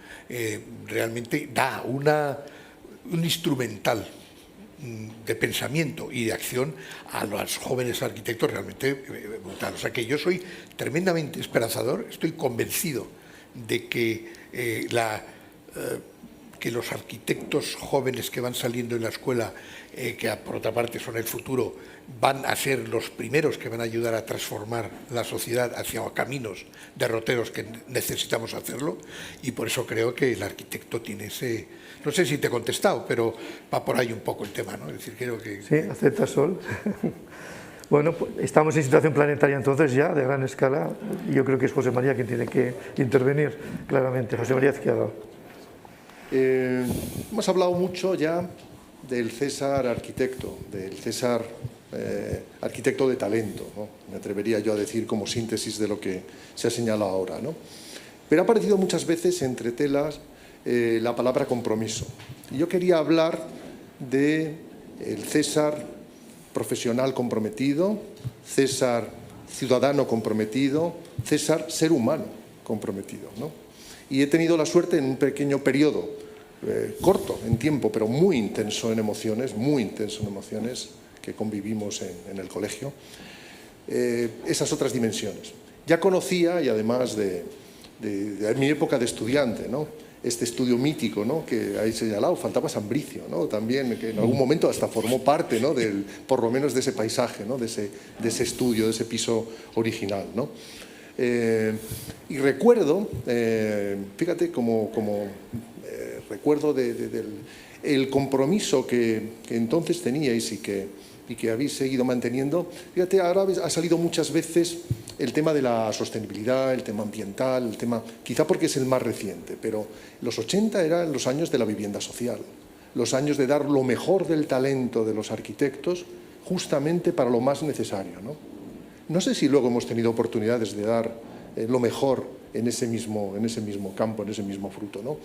realmente da un instrumental de pensamiento y de acción a los jóvenes arquitectos realmente brutal. O sea que yo soy tremendamente esperanzador, estoy convencido de que, que los arquitectos jóvenes que van saliendo en la escuela, que por otra parte son el futuro, van a ser los primeros que van a ayudar a transformar la sociedad hacia caminos derroteros que necesitamos hacerlo, y por eso creo que el arquitecto tiene ese... No sé si te he contestado, pero va por ahí un poco el tema, ¿no? Es decir, creo que... Sí, acepta, Sol. Bueno, pues estamos en situación planetaria entonces ya, de gran escala, y yo creo que es José María quien tiene que intervenir claramente. José María Izquierdo. Hemos hablado mucho ya del César arquitecto, del César arquitecto de talento, ¿no? Me atrevería yo a decir como síntesis de lo que se ha señalado ahora, ¿no? Pero ha aparecido muchas veces entre telas la palabra compromiso. Y yo quería hablar del César profesional comprometido, César ciudadano comprometido, César ser humano comprometido, ¿no? Y he tenido la suerte en un pequeño periodo, corto en tiempo, pero muy intenso en emociones, que convivimos en el colegio, esas otras dimensiones. Ya conocía, y además de mi época de estudiante, ¿no?, este estudio mítico, ¿no?, que habéis señalado, faltaba Sambricio, ¿no?, también, que en algún momento hasta formó parte, ¿no?, por lo menos de ese paisaje, ¿no?, de ese estudio, de ese piso original, ¿no? Y recuerdo, fíjate, recuerdo el compromiso que entonces teníais y que habéis seguido manteniendo. Fíjate, ahora ha salido muchas veces el tema de la sostenibilidad, el tema ambiental, el tema, quizá porque es el más reciente, pero los 80 eran los años de la vivienda social, los años de dar lo mejor del talento de los arquitectos justamente para lo más necesario, ¿no? No sé si luego hemos tenido oportunidades de dar lo mejor en ese mismo campo, en ese mismo fruto, ¿no?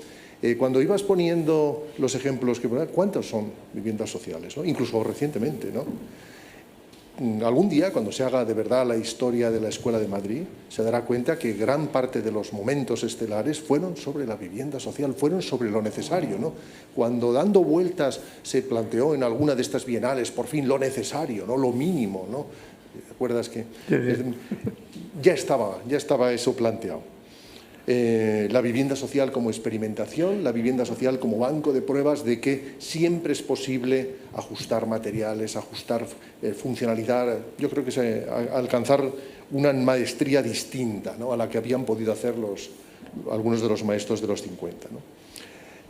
Cuando ibas poniendo los ejemplos, ¿cuántas son viviendas sociales, ¿no? Incluso recientemente, ¿no? Algún día, cuando se haga de verdad la historia de la Escuela de Madrid, se dará cuenta que gran parte de los momentos estelares fueron sobre la vivienda social, fueron sobre lo necesario, ¿no? Cuando dando vueltas se planteó en alguna de estas bienales, por fin, lo necesario, ¿no?, lo mínimo, ¿no? ¿Te acuerdas que ya estaba eso planteado? La vivienda social como experimentación, la vivienda social como banco de pruebas de que siempre es posible ajustar materiales, ajustar funcionalidad. Yo creo que alcanzar una maestría distinta, ¿no?, a la que habían podido hacer algunos de los maestros de los 50, ¿no?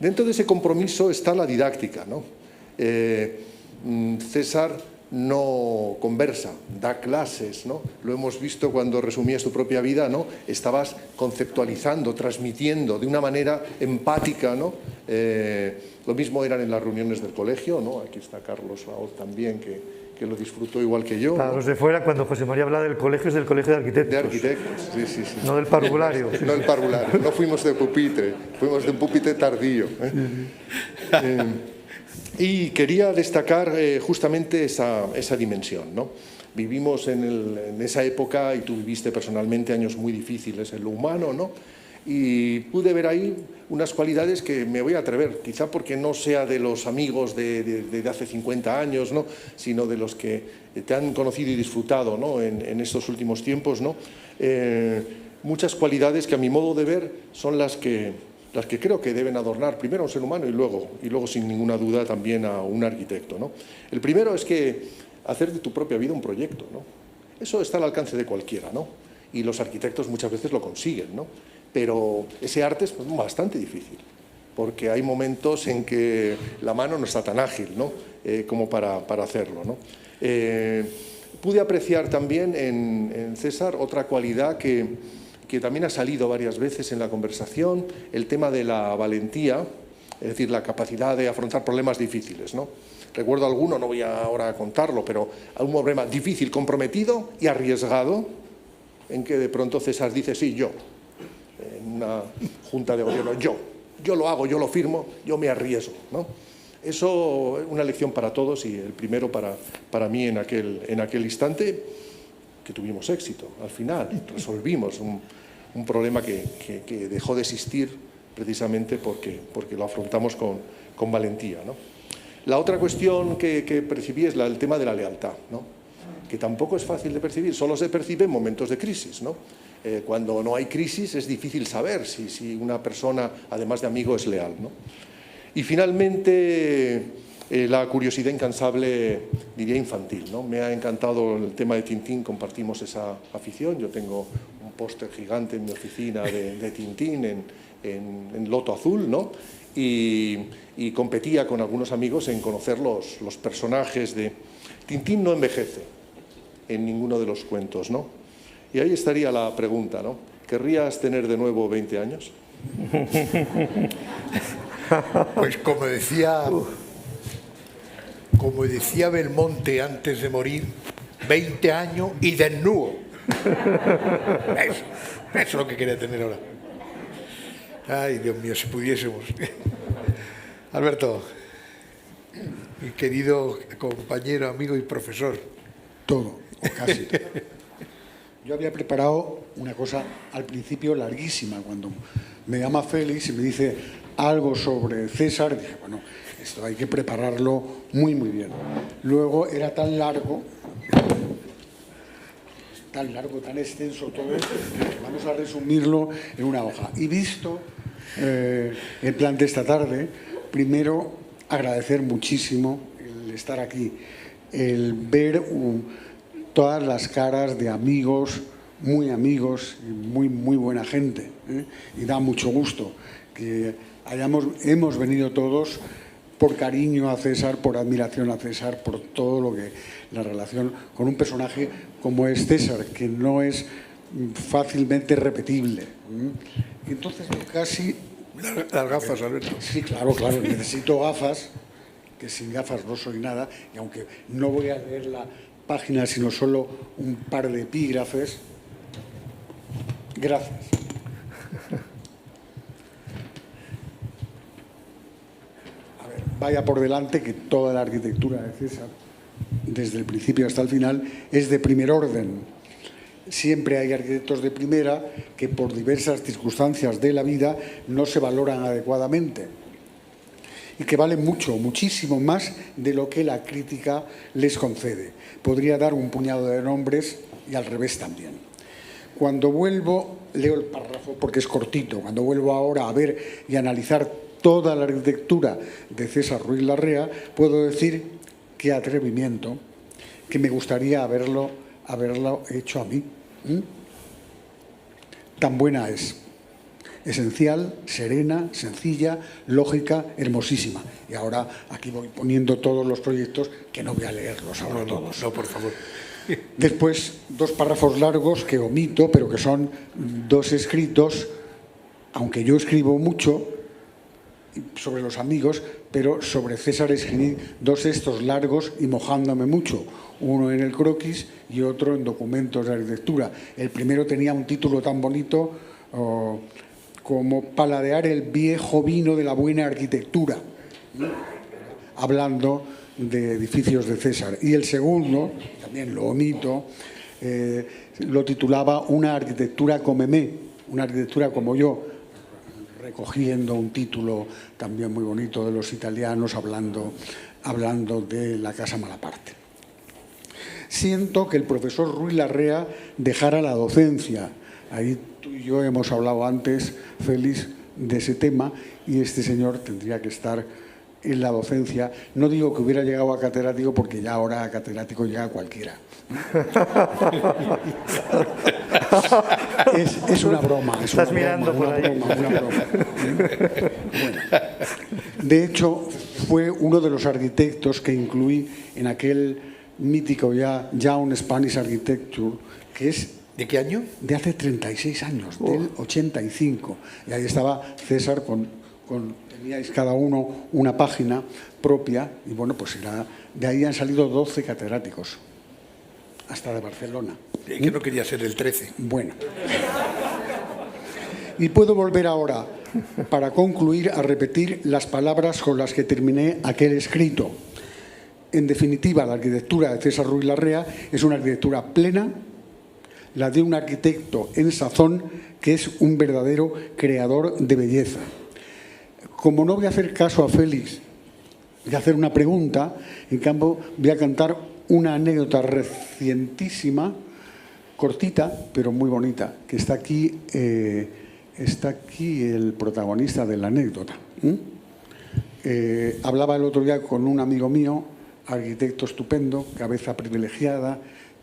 Dentro de ese compromiso está la didáctica, ¿no? César no conversa, da clases, ¿no? Lo hemos visto cuando resumías tu propia vida, ¿no? Estabas conceptualizando, transmitiendo de una manera empática, ¿no? Lo mismo eran en las reuniones del colegio, ¿no? Aquí está Carlos Laoz también, que lo disfrutó igual que yo. Para los de fuera, cuando José María habla del colegio, es del colegio de arquitectos. De arquitectos, sí. No del parvulario. No del parvulario, no fuimos de pupitre, fuimos de un pupitre tardío, Y quería destacar justamente esa dimensión, ¿no? Vivimos en esa época, y tú viviste personalmente años muy difíciles en lo humano, ¿no? Y pude ver ahí unas cualidades que me voy a atrever, quizá porque no sea de los amigos de hace 50 años, ¿no?, sino de los que te han conocido y disfrutado, ¿no?, en estos últimos tiempos, ¿no? Muchas cualidades que a mi modo de ver son las que creo que deben adornar primero a un ser humano y luego sin ninguna duda también a un arquitecto, ¿no? El primero es que hacer de tu propia vida un proyecto, ¿no? Eso está al alcance de cualquiera, ¿no? Y los arquitectos muchas veces lo consiguen, ¿no? Pero ese arte es bastante difícil, porque hay momentos en que la mano no está tan ágil, ¿no?, como para hacerlo, ¿no? Pude apreciar también en César otra cualidad que también ha salido varias veces en la conversación, el tema de la valentía, es decir, la capacidad de afrontar problemas difíciles, ¿no? Recuerdo alguno, no voy ahora a contarlo, pero algún problema difícil, comprometido y arriesgado, en que de pronto César dice, sí, yo, en una junta de gobierno, yo lo hago, yo lo firmo, yo me arriesgo, ¿no? Eso es una lección para todos y el primero para mí en aquel instante, que tuvimos éxito. Al final resolvimos un problema que dejó de existir precisamente porque lo afrontamos con valentía, ¿no? La otra cuestión que percibí es el tema de la lealtad, ¿no? Que tampoco es fácil de percibir, solo se percibe en momentos de crisis, ¿no? Cuando no hay crisis es difícil saber si una persona, además de amigo, es leal, ¿no? Y finalmente, la curiosidad incansable, diría infantil, ¿no? Me ha encantado el tema de Tintín, compartimos esa afición. Yo tengo un póster gigante en mi oficina de Tintín en loto azul, ¿no? Y competía con algunos amigos en conocer los personajes de... Tintín no envejece en ninguno de los cuentos, ¿no? Y ahí estaría la pregunta, ¿no? ¿Querrías tener de nuevo 20 años? Pues como decía Belmonte antes de morir, 20 años y desnudo. Eso es lo que quería tener ahora. Ay, Dios mío, si pudiésemos. Alberto, mi querido compañero, amigo y profesor. Todo, o casi todo. Yo había preparado una cosa al principio larguísima. Cuando me llama Félix y me dice algo sobre César, dije, bueno, esto hay que prepararlo muy, muy bien. Luego era tan largo, tan extenso todo esto, que vamos a resumirlo en una hoja. Y visto el plan de esta tarde, primero agradecer muchísimo el estar aquí, el ver todas las caras de amigos y muy, muy buena gente, ¿eh? Y da mucho gusto que hemos venido todos por cariño a César, por admiración a César, por todo lo que la relación con un personaje como es César, que no es fácilmente repetible. Entonces casi... Las gafas, Alberto. Sí, claro, necesito gafas, que sin gafas no soy nada, y aunque no voy a leer la página, sino solo un par de epígrafes. Gracias. A ver, vaya por delante que toda la arquitectura de César, desde el principio hasta el final, es de primer orden. Siempre hay arquitectos de primera que por diversas circunstancias de la vida no se valoran adecuadamente y que valen mucho, muchísimo más de lo que la crítica les concede. Podría dar un puñado de nombres y al revés también. Cuando vuelvo, leo el párrafo porque es cortito, cuando vuelvo ahora a ver y analizar toda la arquitectura de César Ruiz Larrea, puedo decir qué atrevimiento, que me gustaría haberlo hecho a mí. Tan buena es. Esencial, serena, sencilla, lógica, hermosísima. Y ahora aquí voy poniendo todos los proyectos que no voy a leerlos ahora todos. No, por favor. Después, dos párrafos largos que omito, pero que son dos escritos, aunque yo escribo mucho sobre los amigos, pero sobre César escribí dos textos largos y mojándome mucho. Uno en el croquis y otro en documentos de arquitectura. El primero tenía un título tan bonito como Paladear el viejo vino de la buena arquitectura, hablando de edificios de César. Y el segundo, también lo omito, lo titulaba Una arquitectura come me, una arquitectura como yo, recogiendo un título también muy bonito de los italianos hablando de la Casa Malaparte. Siento que el profesor Ruiz Larrea dejara la docencia. Ahí tú y yo hemos hablado antes, Félix, de ese tema, y este señor tendría que estar en la docencia. No digo que hubiera llegado a catedrático, porque ya ahora a catedrático llega cualquiera. Es una broma. Estás mirando por ahí. Una broma. Bueno, de hecho, fue uno de los arquitectos que incluí en aquel mítico ya un Spanish Architecture, que es... ¿De qué año? De hace 36 años, del 85. Y ahí estaba César teníais cada uno una página propia, y bueno, pues de ahí han salido 12 catedráticos. hasta de Barcelona. Que no quería ser el 13. Bueno. Y puedo volver ahora, para concluir, a repetir las palabras con las que terminé aquel escrito. En definitiva, la arquitectura de César Ruiz Larrea es una arquitectura plena, la de un arquitecto en sazón que es un verdadero creador de belleza. Como no voy a hacer caso a Félix de hacer una pregunta, en cambio voy a contar una anécdota recientísima, cortita, pero muy bonita, que está aquí el protagonista de la anécdota. Hablaba el otro día con un amigo mío, arquitecto estupendo, cabeza privilegiada,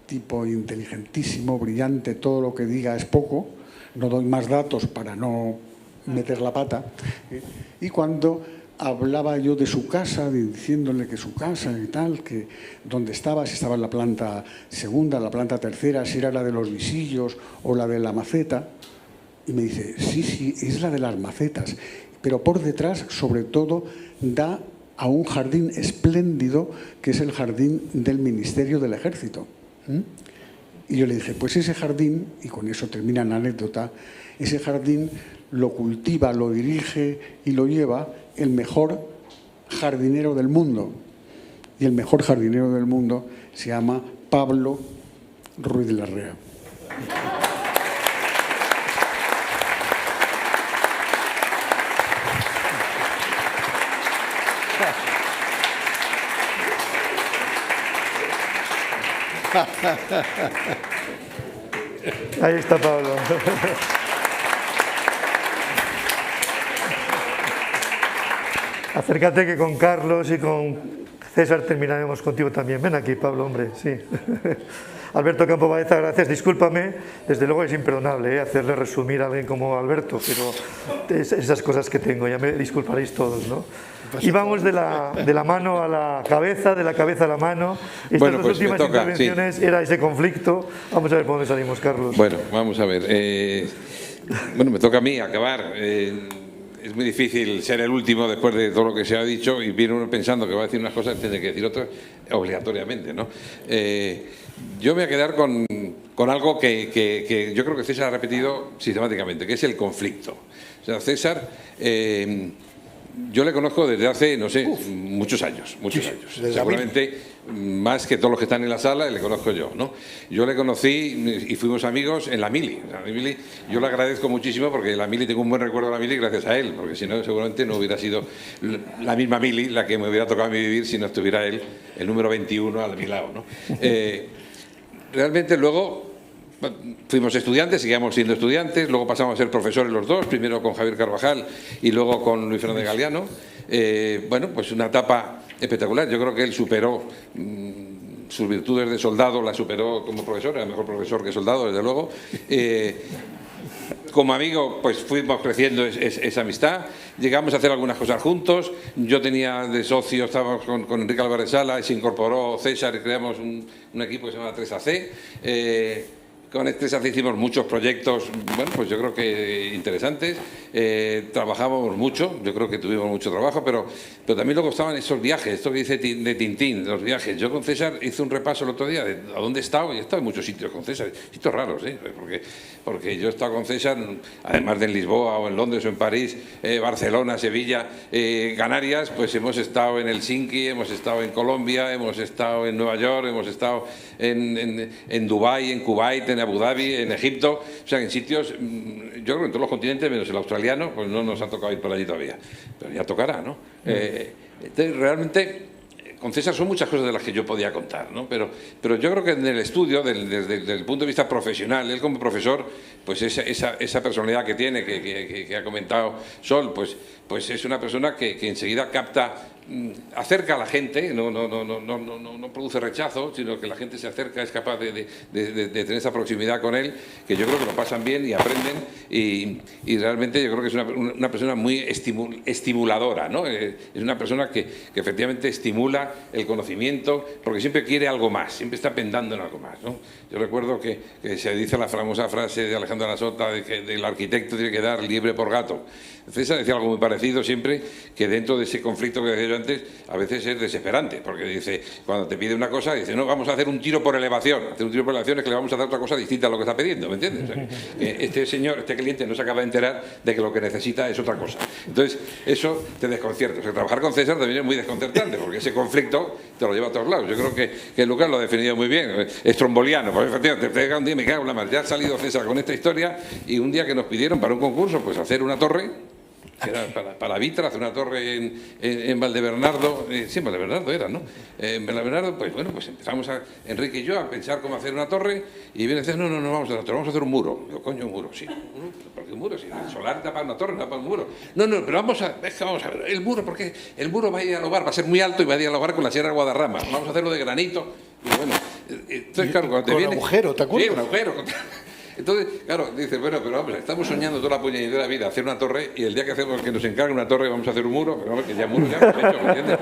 tipo inteligentísimo, brillante, todo lo que diga es poco, no doy más datos para no meter la pata. Y cuando hablaba yo de su casa, diciéndole que su casa y tal, que dónde estaba, si estaba en la planta segunda, la planta tercera, si era la de los visillos o la de la maceta, y me dice, sí, es la de las macetas, pero por detrás, sobre todo, da a un jardín espléndido que es el jardín del Ministerio del Ejército. Y yo le dije, pues ese jardín, y con eso termina la anécdota, ese jardín lo cultiva, lo dirige y lo lleva el mejor jardinero del mundo. Y el mejor jardinero del mundo se llama Pablo Ruiz Larrea. Ahí está Pablo. Acércate que con Carlos y con César terminaremos contigo también. Ven aquí, Pablo, hombre, sí. Alberto Campo Baeza, gracias. Discúlpame, desde luego es imperdonable hacerle resumir a alguien como Alberto, pero esas cosas que tengo, ya me disculparéis todos, ¿no? Y vamos de la mano a la cabeza, de la cabeza a la mano. Estas dos últimas intervenciones era ese conflicto. Vamos a ver por dónde salimos, Carlos. Bueno, vamos a ver. Me toca a mí acabar. Es muy difícil ser el último después de todo lo que se ha dicho y viene uno pensando que va a decir unas cosas y tiene que decir otras obligatoriamente, ¿no? Yo me voy a quedar con algo que yo creo que César ha repetido sistemáticamente, que es el conflicto. O sea, César, yo le conozco desde hace, no sé, muchos años. Seguramente más que todos los que están en la sala, le conozco yo, ¿no? Yo le conocí y fuimos amigos en la Mili. Yo le agradezco muchísimo porque la Mili, tengo un buen recuerdo de la Mili gracias a él, porque si no, seguramente no hubiera sido la misma Mili la que me hubiera tocado a mí vivir si no estuviera él, el número 21, a mi lado, ¿no? Realmente luego fuimos estudiantes, seguíamos siendo estudiantes, luego pasamos a ser profesores los dos, primero con Javier Carvajal y luego con Luis Fernández Galeano. Pues una etapa espectacular. Yo creo que él superó sus virtudes de soldado, las superó como profesor, era mejor profesor que soldado, desde luego. Como amigo, pues fuimos creciendo esa amistad, llegamos a hacer algunas cosas juntos. Yo tenía de socio, estábamos con Enrique Álvarez Sala y se incorporó César y creamos un equipo que se llama 3AC. Con 3AC hicimos muchos proyectos, pues yo creo que interesantes. Trabajamos mucho, yo creo que tuvimos mucho trabajo, pero también luego estaban esos viajes, esto que dice de Tintín, los viajes. Yo con César hice un repaso el otro día de a dónde he estado, y he estado en muchos sitios con César, sitios raros, porque yo he estado con César, además de en Lisboa o en Londres o en París, Barcelona, Sevilla, Canarias, pues hemos estado en Helsinki, hemos estado en Colombia, hemos estado en Nueva York, hemos estado en Dubái, en Kuwait, en Abu Dhabi, en Egipto, o sea, en sitios, yo creo que en todos los continentes, menos el australiano, pues no nos ha tocado ir por allí todavía, pero ya tocará, ¿no? Entonces, realmente, con César son muchas cosas de las que yo podía contar, ¿no? Pero yo creo que en el estudio, desde el punto de vista profesional, él como profesor, pues esa personalidad que tiene, que ha comentado Sol, pues es una persona que enseguida capta, acerca a la gente, no produce rechazo, sino que la gente se acerca, es capaz de tener esa proximidad con él, que yo creo que lo pasan bien y aprenden, y realmente yo creo que es una persona muy estimuladora, ¿no? Es una persona que efectivamente estimula el conocimiento, porque siempre quiere algo más, siempre está pensando en algo más, ¿no? Yo recuerdo que se dice la famosa frase de Alejandro Lasota de que el arquitecto tiene que dar liebre por gato. César decía algo muy parecido. parecido siempre que dentro de ese conflicto que decía yo antes, a veces es desesperante, porque dice, cuando te pide una cosa, dice, no, vamos a hacer un tiro por elevación. Hacer un tiro por elevación es que le vamos a dar otra cosa distinta a lo que está pidiendo, ¿me entiendes? O sea, este señor, este cliente no se acaba de enterar de que lo que necesita es otra cosa. Entonces, eso te desconcierta. O sea, trabajar con César también es muy desconcertante, porque ese conflicto te lo lleva a todos lados. Yo creo que Lucas lo ha definido muy bien. Es tromboliano, porque efectivamente te pega un día y me cago en la madre. Ya ha salido César con esta historia, y un día que nos pidieron para un concurso, pues hacer una torre, que era para Vitra, hacer una torre en Valdebernardo, sí, en Valdebernardo era, ¿no? En Valdebernardo, pues bueno, pues empezamos Enrique y yo a pensar cómo hacer una torre, y viene y dice, no, vamos a hacer una torre, vamos a hacer un muro. Digo, coño, un muro, sí, ¿por qué un muro? Si el solar tapa una torre, no tapa un muro. No, pero vamos a ver, el muro, porque el muro va a dialogar, va a ser muy alto y va a dialogar con la Sierra de Guadarrama, vamos a hacerlo de granito, y bueno, entonces claro, cuando te viene... Con agujero, ¿te acuerdas? Sí, un agujero, entonces, claro, dices, bueno, pero vamos, estamos soñando toda la puñetera de la vida hacer una torre, y el día que hacemos que nos encargue una torre vamos a hacer un muro, pero vamos, que ya muro ya hemos hecho, ¿me entiendes?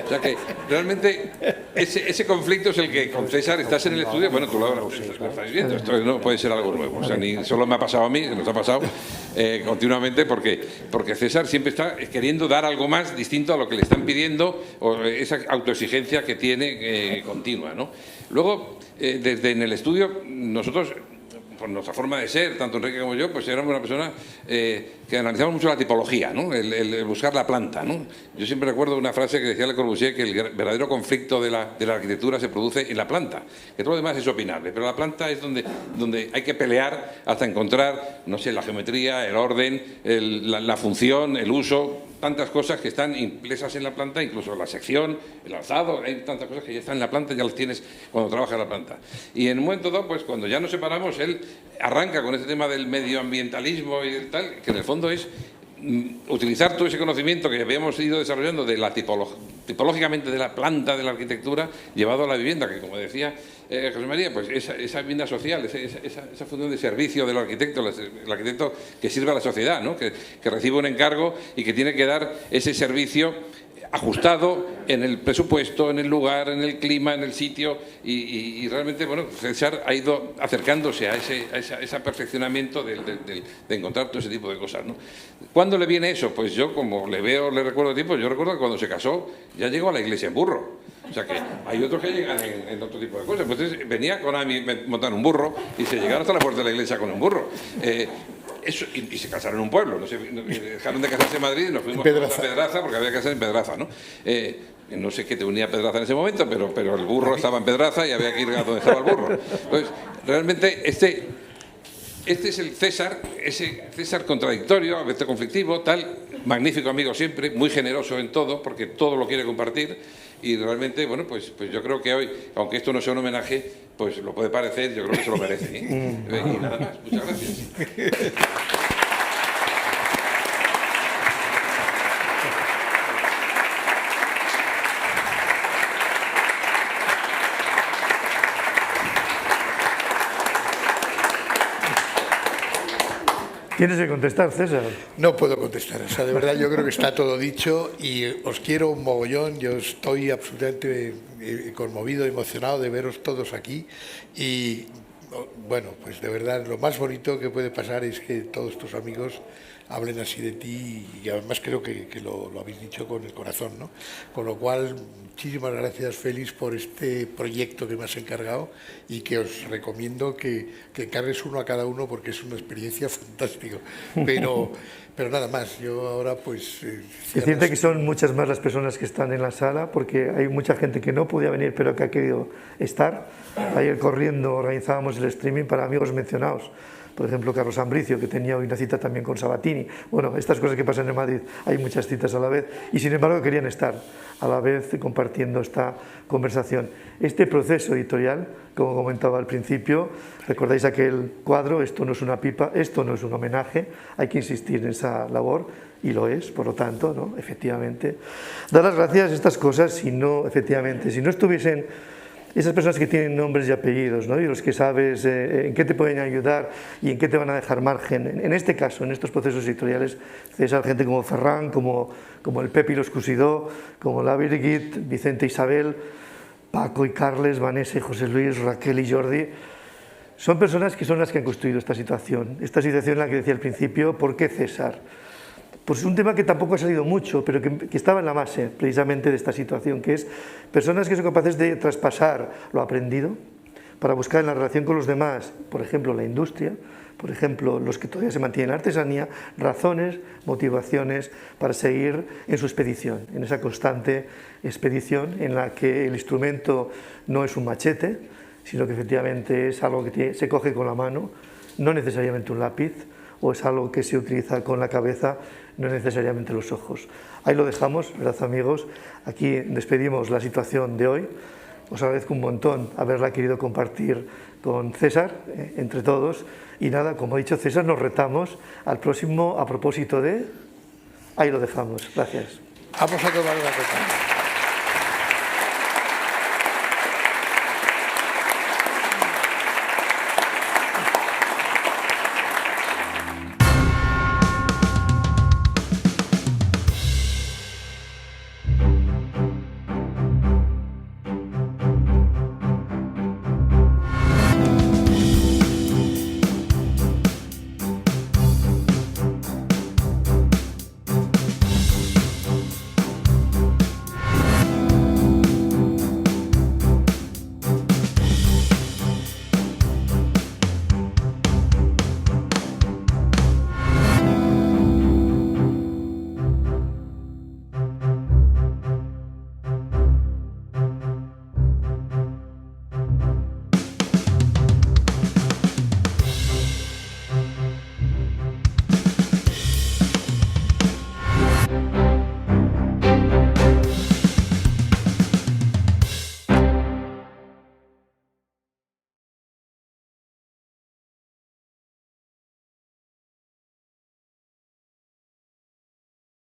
O sea que realmente ese conflicto es el que con César estás en el estudio, bueno, tú lo estás viendo, esto no puede ser algo nuevo, o sea, ni solo me ha pasado a mí, nos ha pasado continuamente, porque César siempre está queriendo dar algo más distinto a lo que le están pidiendo, o esa autoexigencia que tiene continua, ¿no? Luego, desde en el estudio, nosotros, por nuestra forma de ser, tanto Enrique como yo, pues éramos una persona que analizamos mucho la tipología, ¿no? El buscar la planta, ¿no? Yo siempre recuerdo una frase que decía Le Corbusier, que el verdadero conflicto de la arquitectura se produce en la planta, que todo lo demás es opinable, pero la planta es donde hay que pelear hasta encontrar, no sé, la geometría, el orden, la función, el uso, tantas cosas que están impresas en la planta, incluso la sección, el alzado, hay tantas cosas que ya están en la planta, ya las tienes cuando trabajas la planta. Y en un momento dado, pues cuando ya nos separamos, él arranca con este tema del medioambientalismo y tal, que en el fondo es utilizar todo ese conocimiento que habíamos ido desarrollando de la tipológicamente de la planta de la arquitectura llevado a la vivienda, que como decía José María, pues esa vivienda social, esa función de servicio del arquitecto, el arquitecto que sirve a la sociedad, ¿no? que recibe un encargo y que tiene que dar ese servicio ajustado en el presupuesto, en el lugar, en el clima, en el sitio, y realmente, bueno, César ha ido acercándose a ese perfeccionamiento de encontrar todo ese tipo de cosas, ¿no? ¿Cuándo le viene eso? Pues yo, como le recuerdo tiempo, yo recuerdo que cuando se casó ya llegó a la iglesia en burro. O sea que hay otros que llegan en otro tipo de cosas. Entonces venía con a mí montar un burro y se llegaron hasta la puerta de la iglesia con un burro. Eso, y se casaron en un pueblo, dejaron de casarse en Madrid y nos fuimos a Pedraza, porque había que casar en Pedraza, ¿no? No sé qué te unía a Pedraza en ese momento, pero el burro estaba en Pedraza y había que ir a donde estaba el burro. Entonces, realmente este es el César, ese César contradictorio, a veces conflictivo, tal, magnífico amigo siempre, muy generoso en todo, porque todo lo quiere compartir, y realmente, bueno, pues yo creo que hoy, aunque esto no sea un homenaje, pues lo puede parecer, yo creo que se lo merece, ¿eh? Y nada más, muchas gracias. Tienes que contestar, César. No puedo contestar, o sea, de verdad yo creo que está todo dicho y os quiero un mogollón, yo estoy absolutamente conmovido, emocionado de veros todos aquí y bueno, pues de verdad lo más bonito que puede pasar es que todos tus amigos hablen así de ti y además creo que lo habéis dicho con el corazón, ¿no? Con lo cual, muchísimas gracias, Félix, por este proyecto que me has encargado y que os recomiendo que encargues uno a cada uno porque es una experiencia fantástica. Pero nada más, yo ahora pues... Decirte que son muchas más las personas que están en la sala porque hay mucha gente que no podía venir pero que ha querido estar. Ayer corriendo organizábamos el streaming para amigos mencionados. Por ejemplo, Carlos Ambricio, que tenía hoy una cita también con Sabatini. Bueno, estas cosas que pasan en Madrid, hay muchas citas a la vez, y sin embargo querían estar a la vez compartiendo esta conversación. Este proceso editorial, como comentaba al principio, recordáis aquel cuadro, esto no es una pipa, esto no es un homenaje, hay que insistir en esa labor, y lo es, por lo tanto, ¿no? Efectivamente. Dar las gracias a estas cosas, si no estuviesen esas personas que tienen nombres y apellidos, ¿no? Y los que sabes en qué te pueden ayudar y en qué te van a dejar margen. En este caso, en estos procesos editoriales, César, gente como Ferran, como el Pepi Los Cusidó, como la Birgit, Vicente Isabel, Paco y Carles, Vanessa y José Luis, Raquel y Jordi, son personas que son las que han construido esta situación en la que decía al principio, ¿por qué César? Pues es un tema que tampoco ha salido mucho, pero que estaba en la base precisamente de esta situación, que es personas que son capaces de traspasar lo aprendido para buscar en la relación con los demás, por ejemplo, la industria, por ejemplo, los que todavía se mantienen en la artesanía, razones, motivaciones para seguir en su expedición, en esa constante expedición en la que el instrumento no es un machete, sino que efectivamente es algo que se coge con la mano, no necesariamente un lápiz, o es algo que se utiliza con la cabeza, no necesariamente los ojos. Ahí lo dejamos, ¿verdad, amigos? Aquí despedimos la situación de hoy. Os agradezco un montón haberla querido compartir con César, entre todos. Y nada, como ha dicho César, nos retamos al próximo a propósito de... Ahí lo dejamos. Gracias. Vamos a tomar una copa.